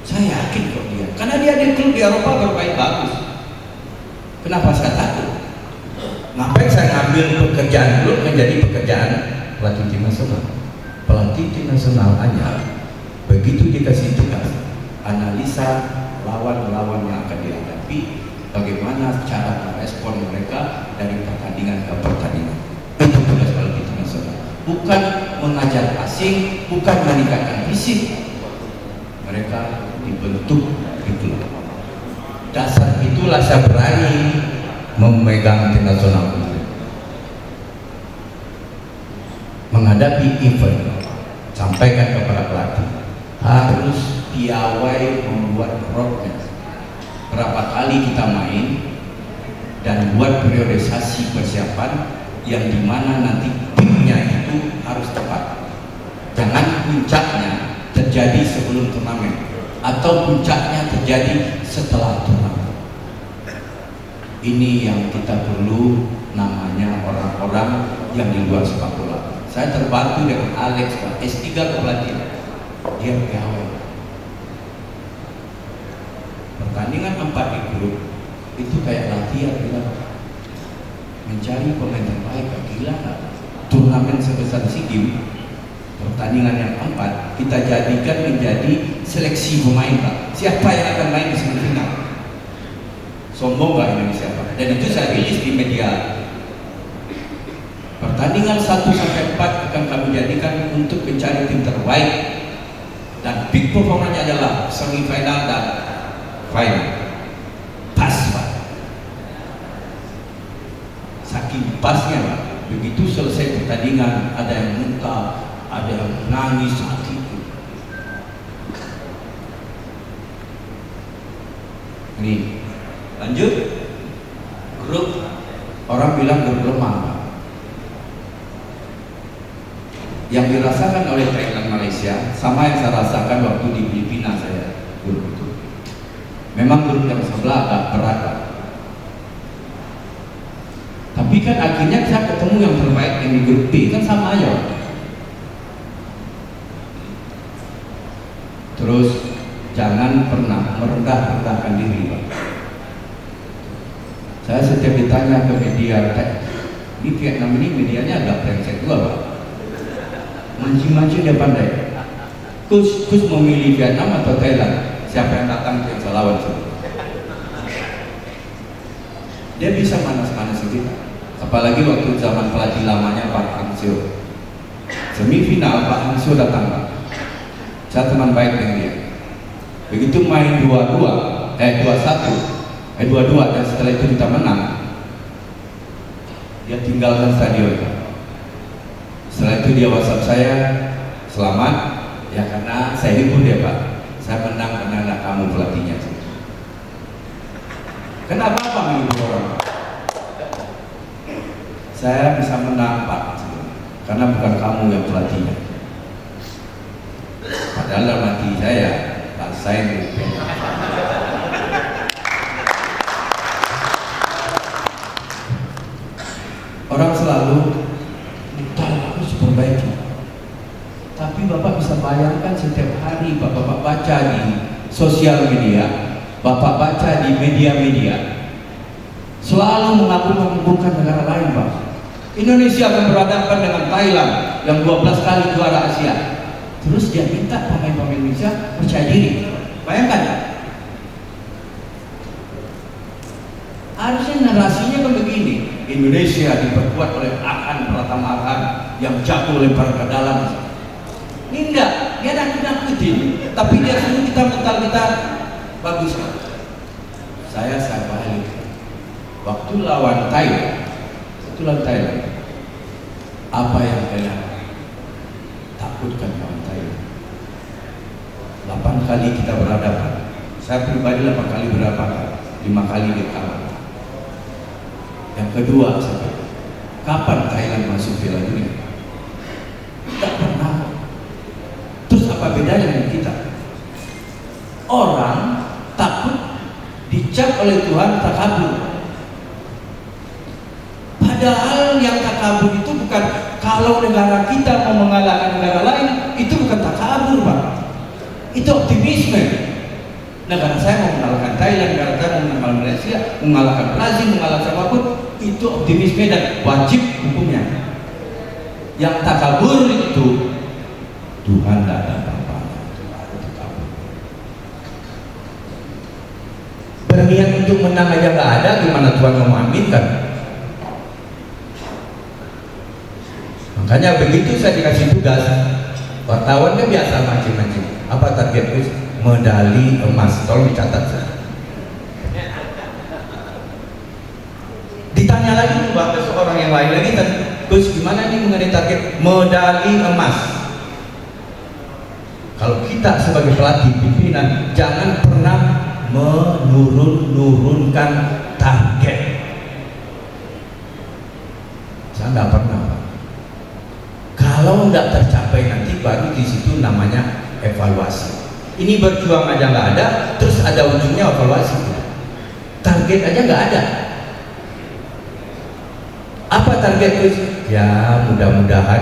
saya yakin kok dia, karena dia di klub di Eropa bermain bagus. Kenapa saya takut? Ngapain saya ngambil pekerjaan klub menjadi pekerjaan pelatih tim nasional? Pelatih tim nasional hanya begitu dikasih tugas, analisa lawan-lawan yang akan dihadapi, bagaimana cara merespon mereka dari pertandingan ke pertandingan. Itu tugas pelatih tim nasional. Bukan mengajar asing, bukan meningkatkan fisik. Mereka dibentuk itu. Dasar itulah saya berani memegang tim nasional menghadapi event. Sampaikan kepada pelatih, harus piawai membuat roadmap. Berapa kali kita main dan buat priorisasi persiapan yang dimana nanti timnya itu harus tepat. Jangan puncaknya terjadi sebelum turnamen atau puncaknya terjadi setelah turnamen. Ini yang kita perlu, namanya orang-orang yang di luar sepak bola. Saya terbantu dengan Alex, S3 kepelatihan, dia pegawai. Pertandingan 4 di grup itu kayak latihan, gila. Mencari pemain terbaik, gila kan? Turnamen sebesar SEA Games, pertandingan yang 4 kita jadikan menjadi seleksi pemain, Pak. Siapa yang akan main di semifinal? Sombong gak Indonesia, Pak? Dan itu saya rilis di media. Pertandingan 1-4 akan kami jadikan untuk mencari tim terbaik, dan big performanya adalah semifinal dan final. Pas, Pak. Saking pasnya, Pak. Begitu selesai pertandingan, ada yang muntah, ada yang menangis sakit. Nih, lanjut. Grup, orang bilang grup lemah, Pak. Yang dirasakan oleh Thailand Malaysia sama yang saya rasakan waktu di Filipina saya grup itu. Memang grup yang sebelah agak berat, Pak. Tapi kan akhirnya saya ketemu yang terbaik yang di grup B, kan sama aja. Terus jangan pernah merendah-rendahkan diri, Pak. Saya setiap ditanya ke media, di Vietnam ini medianya agak brengsek juga, Pak. Mancing-mancing dia pandai. Kus memilih Vietnam atau Thailand? Siapa yang datang yang saya lawan? Dia bisa panas-panas kita. Apalagi waktu zaman pelatih lamanya Pak Hang Seo. Semifinal Pak Hang Seo datang, Pak. Saya teman baik dengan dia. Begitu main 2-2 dan setelah itu kita menang, dia tinggalkan stadion. Setelah itu dia WhatsApp saya, selamat ya, karena saya hibur dia, Pak. Saya menang karena anak kamu pelatihnya. Kenapa Pak menghibur orang? Saya bisa menang, Pak, karena bukan kamu yang pelatihnya. Padahal dalam hati saya, Pak, saya yang orang selalu harus perbaiki, tapi Tapi Bapak bisa bayangkan setiap hari Bapak baca di sosial media, Bapak baca di media-media, selalu mengaku-ngakukan negara lain, Pak. Indonesia akan berhadapan dengan Thailand yang 12 kali juara Asia. Terus dia minta pemain-pemain Indonesia percaya diri. Bayangkan, harusnya narasinya kan begini: Indonesia diperkuat oleh Aan Pratama Arhan yang jago lempar ke dalam. Ini enggak, dia nakut-nakutin, tapi dia suruh kita mental kita bagus. Saya balik. Waktu lawan Thailand, apa yang kalian takutkan lawan Thailand? 8 kali kita berhadapan. Saya pribadi 8 kali berhadapan, 5 kali dia kalah. Yang kedua, kapan Thailand masuk Piala Dunia? Tidak pernah. Terus apa bedanya dengan kita? Orang takut dicap oleh Tuhan takabur. Padahal yang takabur itu bukan, kalau negara kita mau mengalahkan negara lain, itu bukan takabur, Pak. Itu optimisme. Negara saya mau mengalahkan Thailand, negara saya mau mengalahkan Malaysia, mengalahkan Brazil, mengalahkan siapapun, itu optimisme dan wajib hukumnya. Yang takabur itu Tuhan tidak ada apa-apa. Berniat untuk menang aja nggak ada, gimana Tuhan mau mengaminkan? Makanya begitu saya dikasih tugas, wartawan kan biasa mancing-mancing. Apa target Gus? Medali emas. Tolong dicatat saya. Ditanya lagi tuh Pak, seorang yang lain lagi, Gus gimana nih mengenai target medali emas? Kalau kita sebagai pelatih pimpinan, jangan pernah menurunkan target. Saya nggak pernah, Pak. Kalau nggak tercapai nanti baru di situ namanya evaluasi. Ini berjuang aja nggak ada, terus ada ujungnya evaluasi. Target aja nggak ada. Apa target Gus? Ya mudah-mudahan.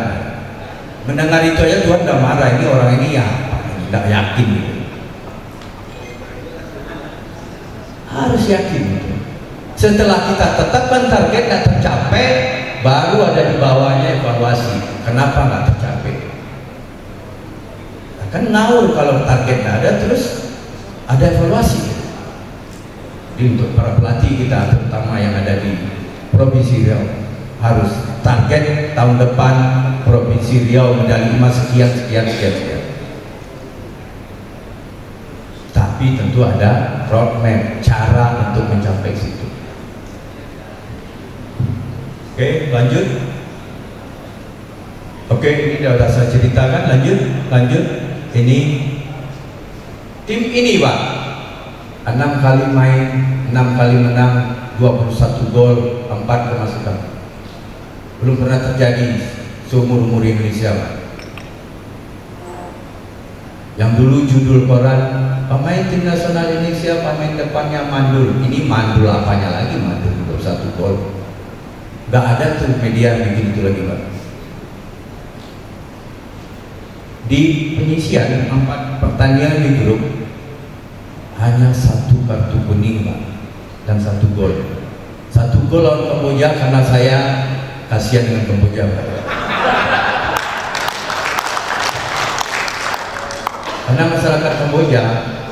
Mendengar itu aja Tuhan udah marah. Ini orang ini ya nggak yakin gitu. Harus yakin gitu. Setelah kita tetapkan target nggak tercapai, baru ada di bawahnya evaluasi. Kenapa nggak tercapai? Nah, kan ngawur kalau target nggak ada, terus ada evaluasi. Jadi untuk para pelatih kita, terutama yang ada di Provinsi Riau, harus target tahun depan Provinsi Riau medali emas sekian. Tapi tentu ada roadmap, cara untuk mencapai situ. Oke, lanjut. Oke, ini sudah saya ceritakan. Lanjut. Ini tim ini Pak, 6 kali main, 6 kali menang, 21 gol, 4 kemasukan. Belum pernah terjadi seumur-umur Indonesia, Pak. Yang dulu judul koran, pemain tim nasional Indonesia pemain depannya mandul. Ini mandul apanya lagi, mandul 21 gol. Gak ada tuh media yang bikin itu lagi, Pak. Di penyisian 4 pertandingan di grup hanya 1 kartu kuning, Pak, dan 1 gol. 1 gol lawan Kamboja karena saya kasihan dengan Kamboja, Pak. Karena masyarakat Kamboja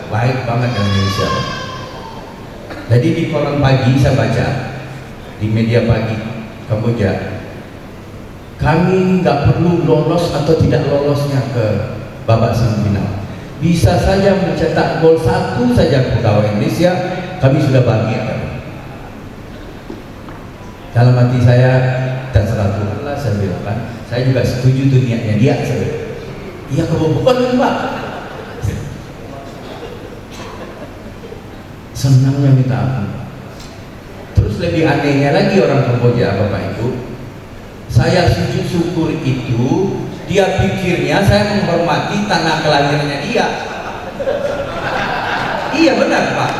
baik banget dengan Indonesia, Pak. Jadi di koran pagi saya baca, di media pagi Kamboja, kami nggak perlu lolos atau tidak lolosnya ke babak semifinal. Bisa saja mencetak gol 1 saja pegawai Indonesia, kami sudah bahagia. Dalam hati saya, dan selalu Allah saya bilang kan, saya juga setuju tuh niatnya dia. Iya kebobolan Pak. Senangnya minta ampun. Terus lebih anehnya lagi orang Kamboja, Bapak Ibu, saya sujud syukur itu, dia pikirnya saya menghormati tanah kelahirannya dia. Iya benar Pak.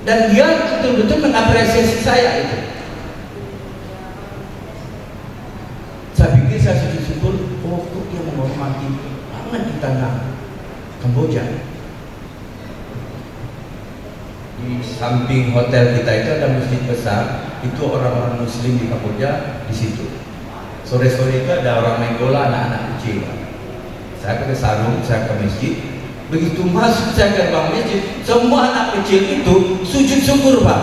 Dan dia betul-betul mengapresiasi saya itu. Saya pikir saya sujud syukur, oh tanah Kamboja. Di samping hotel kita itu ada masjid besar, itu orang-orang Muslim di Kamboja di situ. Sore-sore itu ada orang main bola, anak-anak kecil. Saya pakai sarung, saya ke masjid. Begitu masuk saya ke gerbang masjid, semua anak kecil itu sujud syukur, Pak.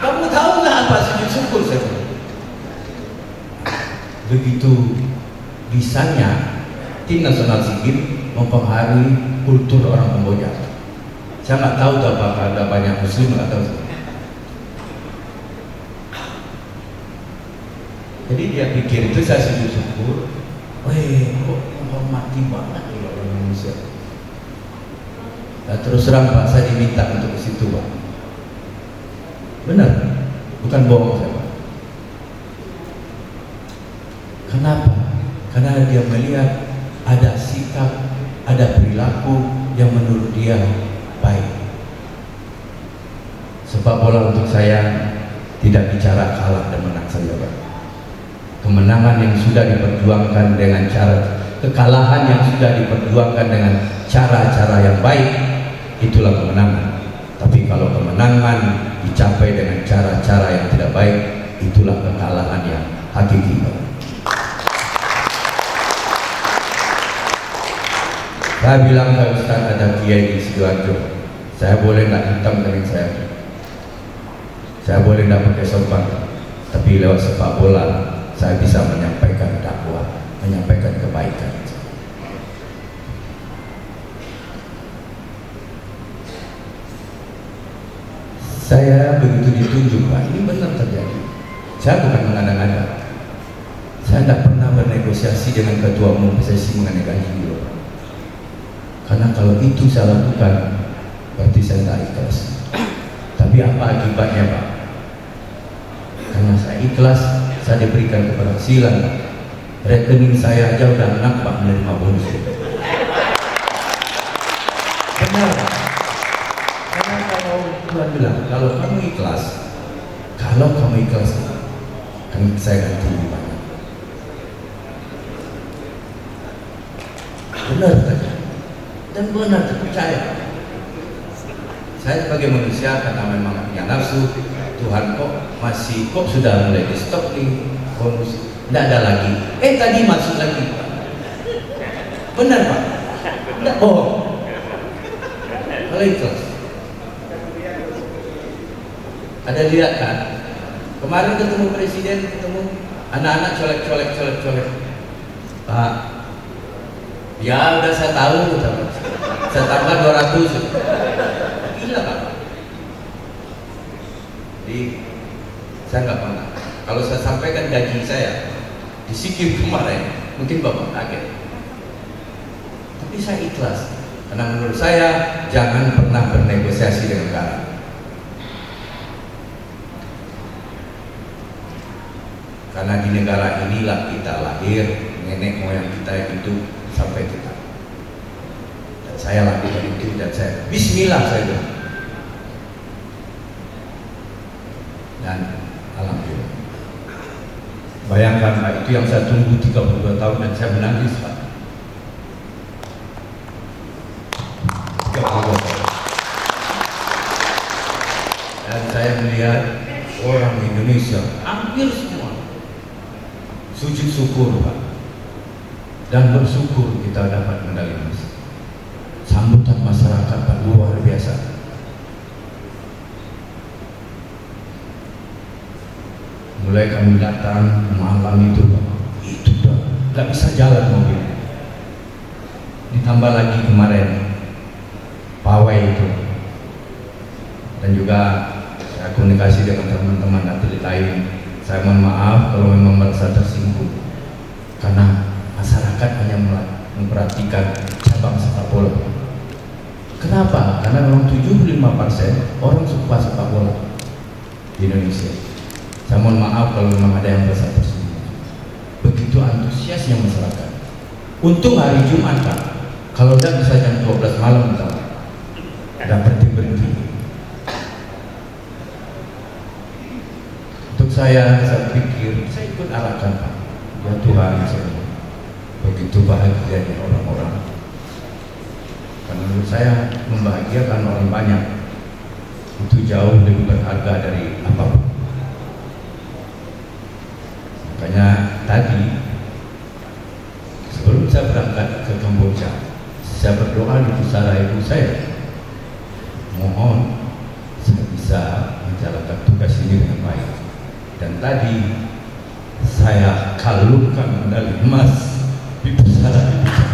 Kamu tahu nggak apa sujud syukur? Saya bilang. Begitu bisanya tim nasional Sikkim mempengaruhi kultur orang Kamboja. Saya nggak tahu apakah ada banyak Muslim atau. Jadi dia pikir itu saya sujud syukur. Weh, kok menghormati banget ya orang Indonesia. Nah, terus terang Pak, saya diminta untuk ke situ, Pak. Benar, bukan bohong saya, Pak. Kenapa? Karena dia melihat ada sikap, ada perilaku yang menurut dia baik. Sepak bola untuk saya tidak bicara kalah dan menang saja, Pak. Kemenangan yang sudah diperjuangkan dengan cara, kekalahan yang sudah diperjuangkan dengan cara-cara yang baik, itulah kemenangan. Tapi kalau kemenangan dicapai dengan cara-cara yang tidak baik, itulah kekalahan yang hakiki. Saya bilang ke Ustaz, ada kiai di Sidoarjo, saya boleh nggak hitam kering saya boleh nggak pakai sorban, tapi lewat sepak bola saya bisa menyampaikan dakwah, menyampaikan kebaikan. Saya begitu ditunjuk, Pak, ini benar terjadi. Saya bukan mengada-ngada. Saya tidak pernah bernegosiasi dengan ketua umum PSSI mengenai gaji beliau. Karena kalau itu saya lakukan, berarti saya tidak ikhlas. Tapi apa akibatnya, Pak? Karena saya ikhlas, saya diberikan keberhasilan. Rekening saya aja udah enak, Pak, menerima bonus. Benar, Pak. Karena kalau Tuhan bilang, kalau kamu ikhlas, kan saya ganti lebih banyak. Benar saja. Dan benar, percaya. Saya sebagai manusia karena memang punya nafsu, Tuhan kok sudah mulai di stop nih bonus, tidak ada lagi. Tadi masuk lagi. Benar, Pak, tidak bohong. Kalau ikhlas. Ada lihat kan? Kemarin ketemu presiden, ketemu anak-anak colek. Pak, ya udah saya tahu, saya tambah 200. Gila, Pak. Jadi saya nggak pernah. Kalau saya sampaikan gaji saya di Sikkim kemarin, mungkin Bapak kaget. Tapi saya ikhlas, karena menurut saya jangan pernah bernegosiasi dengan negara. Karena di negara inilah kita lahir, nenek moyang kita yang hidup sampai kita. Dan saya lakukan itu dan saya Bismillah saya bilang. Dan alhamdulillah. Bayangkan, Pak, itu yang saya tunggu 32 tahun dan saya menangis, Pak. 32 tahun. Dan saya melihat orang Indonesia hampir semua sujud syukur, Pak, dan bersyukur kita dapat medali emas. Sambutan masyarakat, Pak, luar biasa. Mulai kami datang malam itu udah nggak bisa jalan mobil. Ditambah lagi kemarin pawai itu, dan juga saya komunikasi dengan teman-teman atlet lain. Saya mohon maaf kalau memang merasa tersinggung, karena masyarakat hanya memperhatikan cabang sepak bola. Kenapa? Karena memang 75% orang suka sepak bola di Indonesia. Saya mohon maaf kalau memang ada yang merasa tersinggung. Begitu antusiasnya masyarakat. Untung hari Jumat, Pak, kalau tidak bisa jam 12 malam kita ada berhenti. Untuk saya pikir, saya ikut arahkan, Pak. Ya Tuhan, begitu bahagianya orang-orang. Karena menurut saya membahagiakan orang banyak itu jauh lebih berharga dari apapun. Makanya tadi sebelum saya berangkat ke Kamboja, saya berdoa di pusara ibu saya, mohon saya bisa menjalankan tugas ini dengan baik. Dan tadi saya kalungkan medali emas di pusara ibu saya.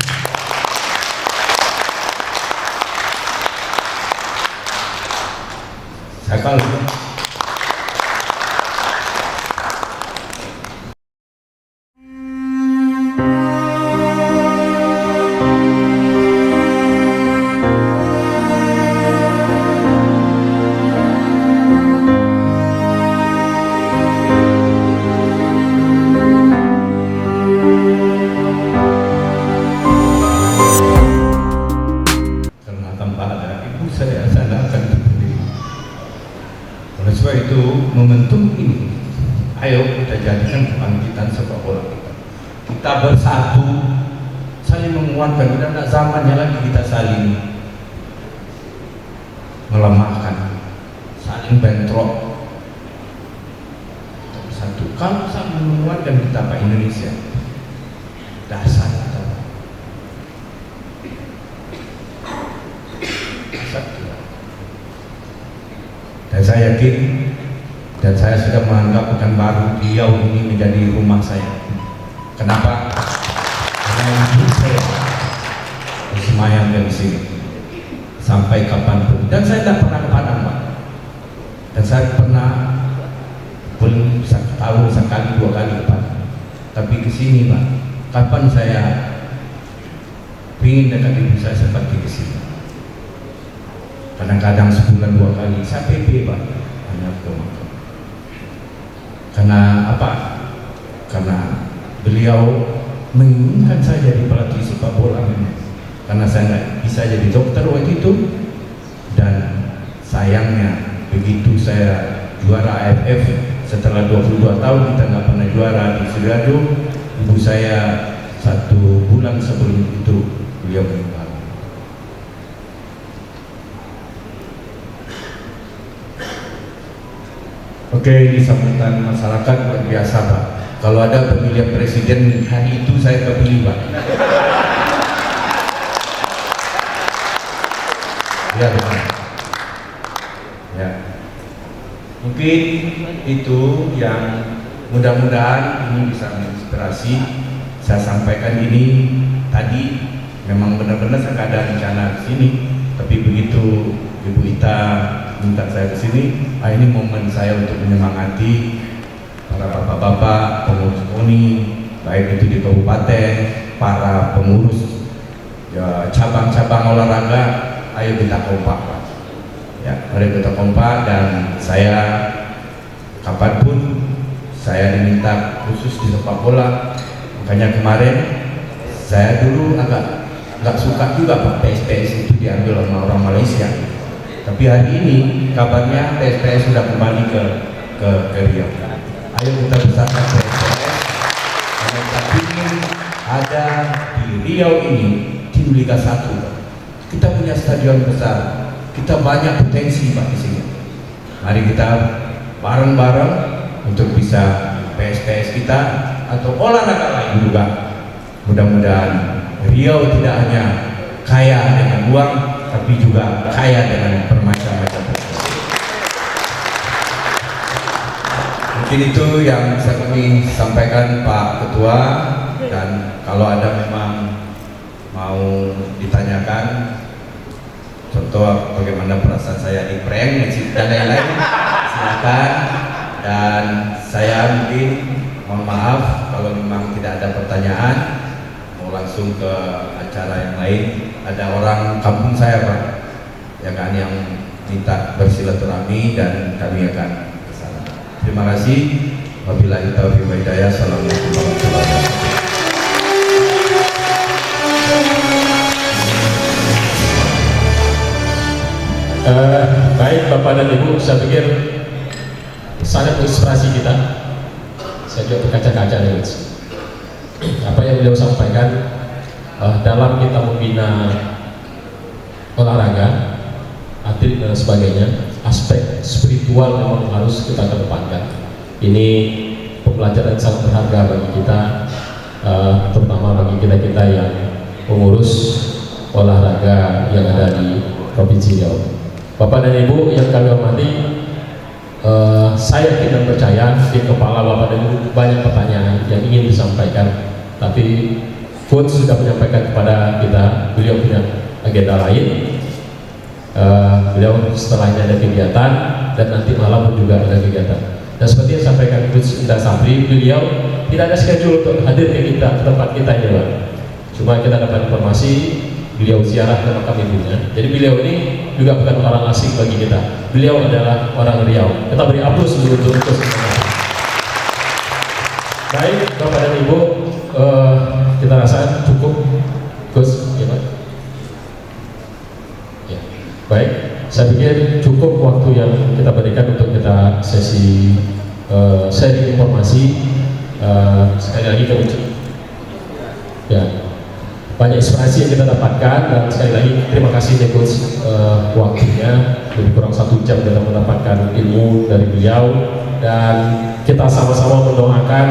Saya kalungkan. Karena tanpa ada ibu saya tidak akan berdiri. Oleh sebab itu, momentum ini, ayo kita jadikan kebangkitan sepak bola kita. Kita bersatu, saling menguatkan. Tidak ada zamannya lagi kita saling melemahkan, saling bentrok. Kita bersatu. Kalau saling menguatkan kita Pak Indonesia, dasar kita. Dan saya yakin dan saya sudah menganggap Pekanbaru Riau ini menjadi rumah saya. Kenapa? Karena ibu saya bersemayam di sini sampai kapanpun. Dan saya tidak pernah ke Padang, Pak. Dan saya pernah belum setahun sekali 2 kali ke Padang. Tapi ke sini, Pak. Kapan saya ingin dekat ibu saya seperti ke sini? Kadang-kadang sebulan 2 kali saya PP, Pak, hanya ke makam. Karena apa? Karena beliau menginginkan saya jadi pelatih sepak bola memang. Karena saya nggak bisa jadi dokter waktu itu. Dan sayangnya begitu saya juara AFF setelah 22 tahun kita nggak pernah juara di Sidoarjo, ibu saya 1 bulan sebelum itu beliau meninggal. Oke, ini sambutan masyarakat luar biasa, Pak. Kalau ada pemilihan presiden hari itu saya kepilih, Pak. Ya, Pak. Ya. Mungkin itu yang mudah-mudahan ini bisa menginspirasi. Saya sampaikan ini tadi memang benar-benar saya nggak ada rencana di sini, tapi begitu Ibu Ita minta saya ke sini, ini momen saya untuk menyemangati para bapak-bapak pengurus KONI, baik itu di kabupaten, para pengurus ya, cabang-cabang olahraga. Ayo kita kompak, Pak. Ya, mari kita kompak. Dan saya kapanpun saya diminta khusus di sepak bola. Makanya kemarin saya dulu agak nggak suka juga, Pak, PSPS itu diambil sama orang Malaysia. Tapi hari ini kabarnya PSPS sudah kembali ke Riau. Ayo kita besarkan PSPS. Karena kita ingin ada di Riau ini tim Liga 1. Kita punya stadion besar. Kita banyak potensi, Pak, di sini. Mari kita bareng-bareng untuk bisa PSPS kita atau olahraga lain juga. Mudah-mudahan Riau tidak hanya kaya dengan uang, tapi juga kaya dengan bermacam-macam. Mungkin itu yang bisa kami sampaikan, Pak Ketua. Dan kalau ada memang mau ditanyakan, contoh bagaimana perasaan saya di prank dan lain-lain, silakan. Dan saya mungkin mohon maaf kalau memang tidak ada pertanyaan, mau langsung ke acara yang lain. Ada orang kampung saya, Pak, ya kan, yang minta bersilaturahmi dan kami akan ke sana. Terima kasih. Wabillahi taufiq wal hidayah. Assalamualaikum warahmatullahi wabarakatuh. Baik Bapak dan Ibu, saya pikir sangat menginspirasi kita. Saya juga berkaca-kaca dari apa yang beliau sampaikan dalam kita membina olahraga, atlet dan sebagainya, aspek spiritual memang harus kita kedepankan. Ini pembelajaran yang sangat berharga bagi kita, terutama bagi kita yang mengurus olahraga yang ada di Provinsi Riau. Bapak dan Ibu yang kami hormati, saya yakin dan percaya di kepala Bapak dan Ibu banyak pertanyaan yang ingin disampaikan, tapi Coach sudah menyampaikan kepada kita, beliau punya agenda lain. Beliau setelahnya ada kegiatan dan nanti malam pun juga ada kegiatan. Dan seperti yang disampaikan Coach Indra Sapri, beliau tidak ada schedule untuk hadir ke kita, ke tempat kita ini, Pak. Cuma kita dapat informasi beliau ziarah ke makam ibunya. Jadi beliau ini juga bukan orang asing bagi kita. Beliau adalah orang Riau. Kita beri aplaus dulu untuk Coach. Baik, Bapak dan Ibu, kita rasa cukup, Coach, ya Pak. Ya. Baik, saya pikir cukup waktu yang kita berikan untuk kita sesi sharing informasi. Sekali lagi kami ya, banyak inspirasi yang kita dapatkan, dan sekali lagi terima kasih nih Coach, waktunya lebih kurang 1 jam kita mendapatkan ilmu dari beliau, dan kita sama-sama mendoakan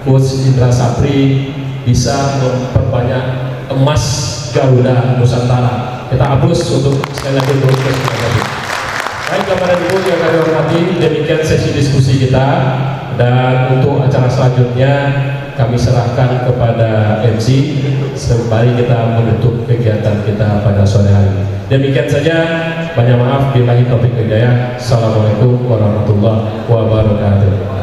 Coach Indra Sapri bisa memperbanyak emas Garuda Nusantara. Kita hapus untuk sekali lagi untuk Coach Indra Sapri. Baik Bapak dan Ibu yang kami hormati, demikian sesi diskusi kita, dan untuk acara selanjutnya kami serahkan kepada MC sembari kita menutup kegiatan kita pada sore hari. Demikian saja, banyak maaf, billahi taufiq wal hidayah. Assalamualaikum warahmatullahi wabarakatuh.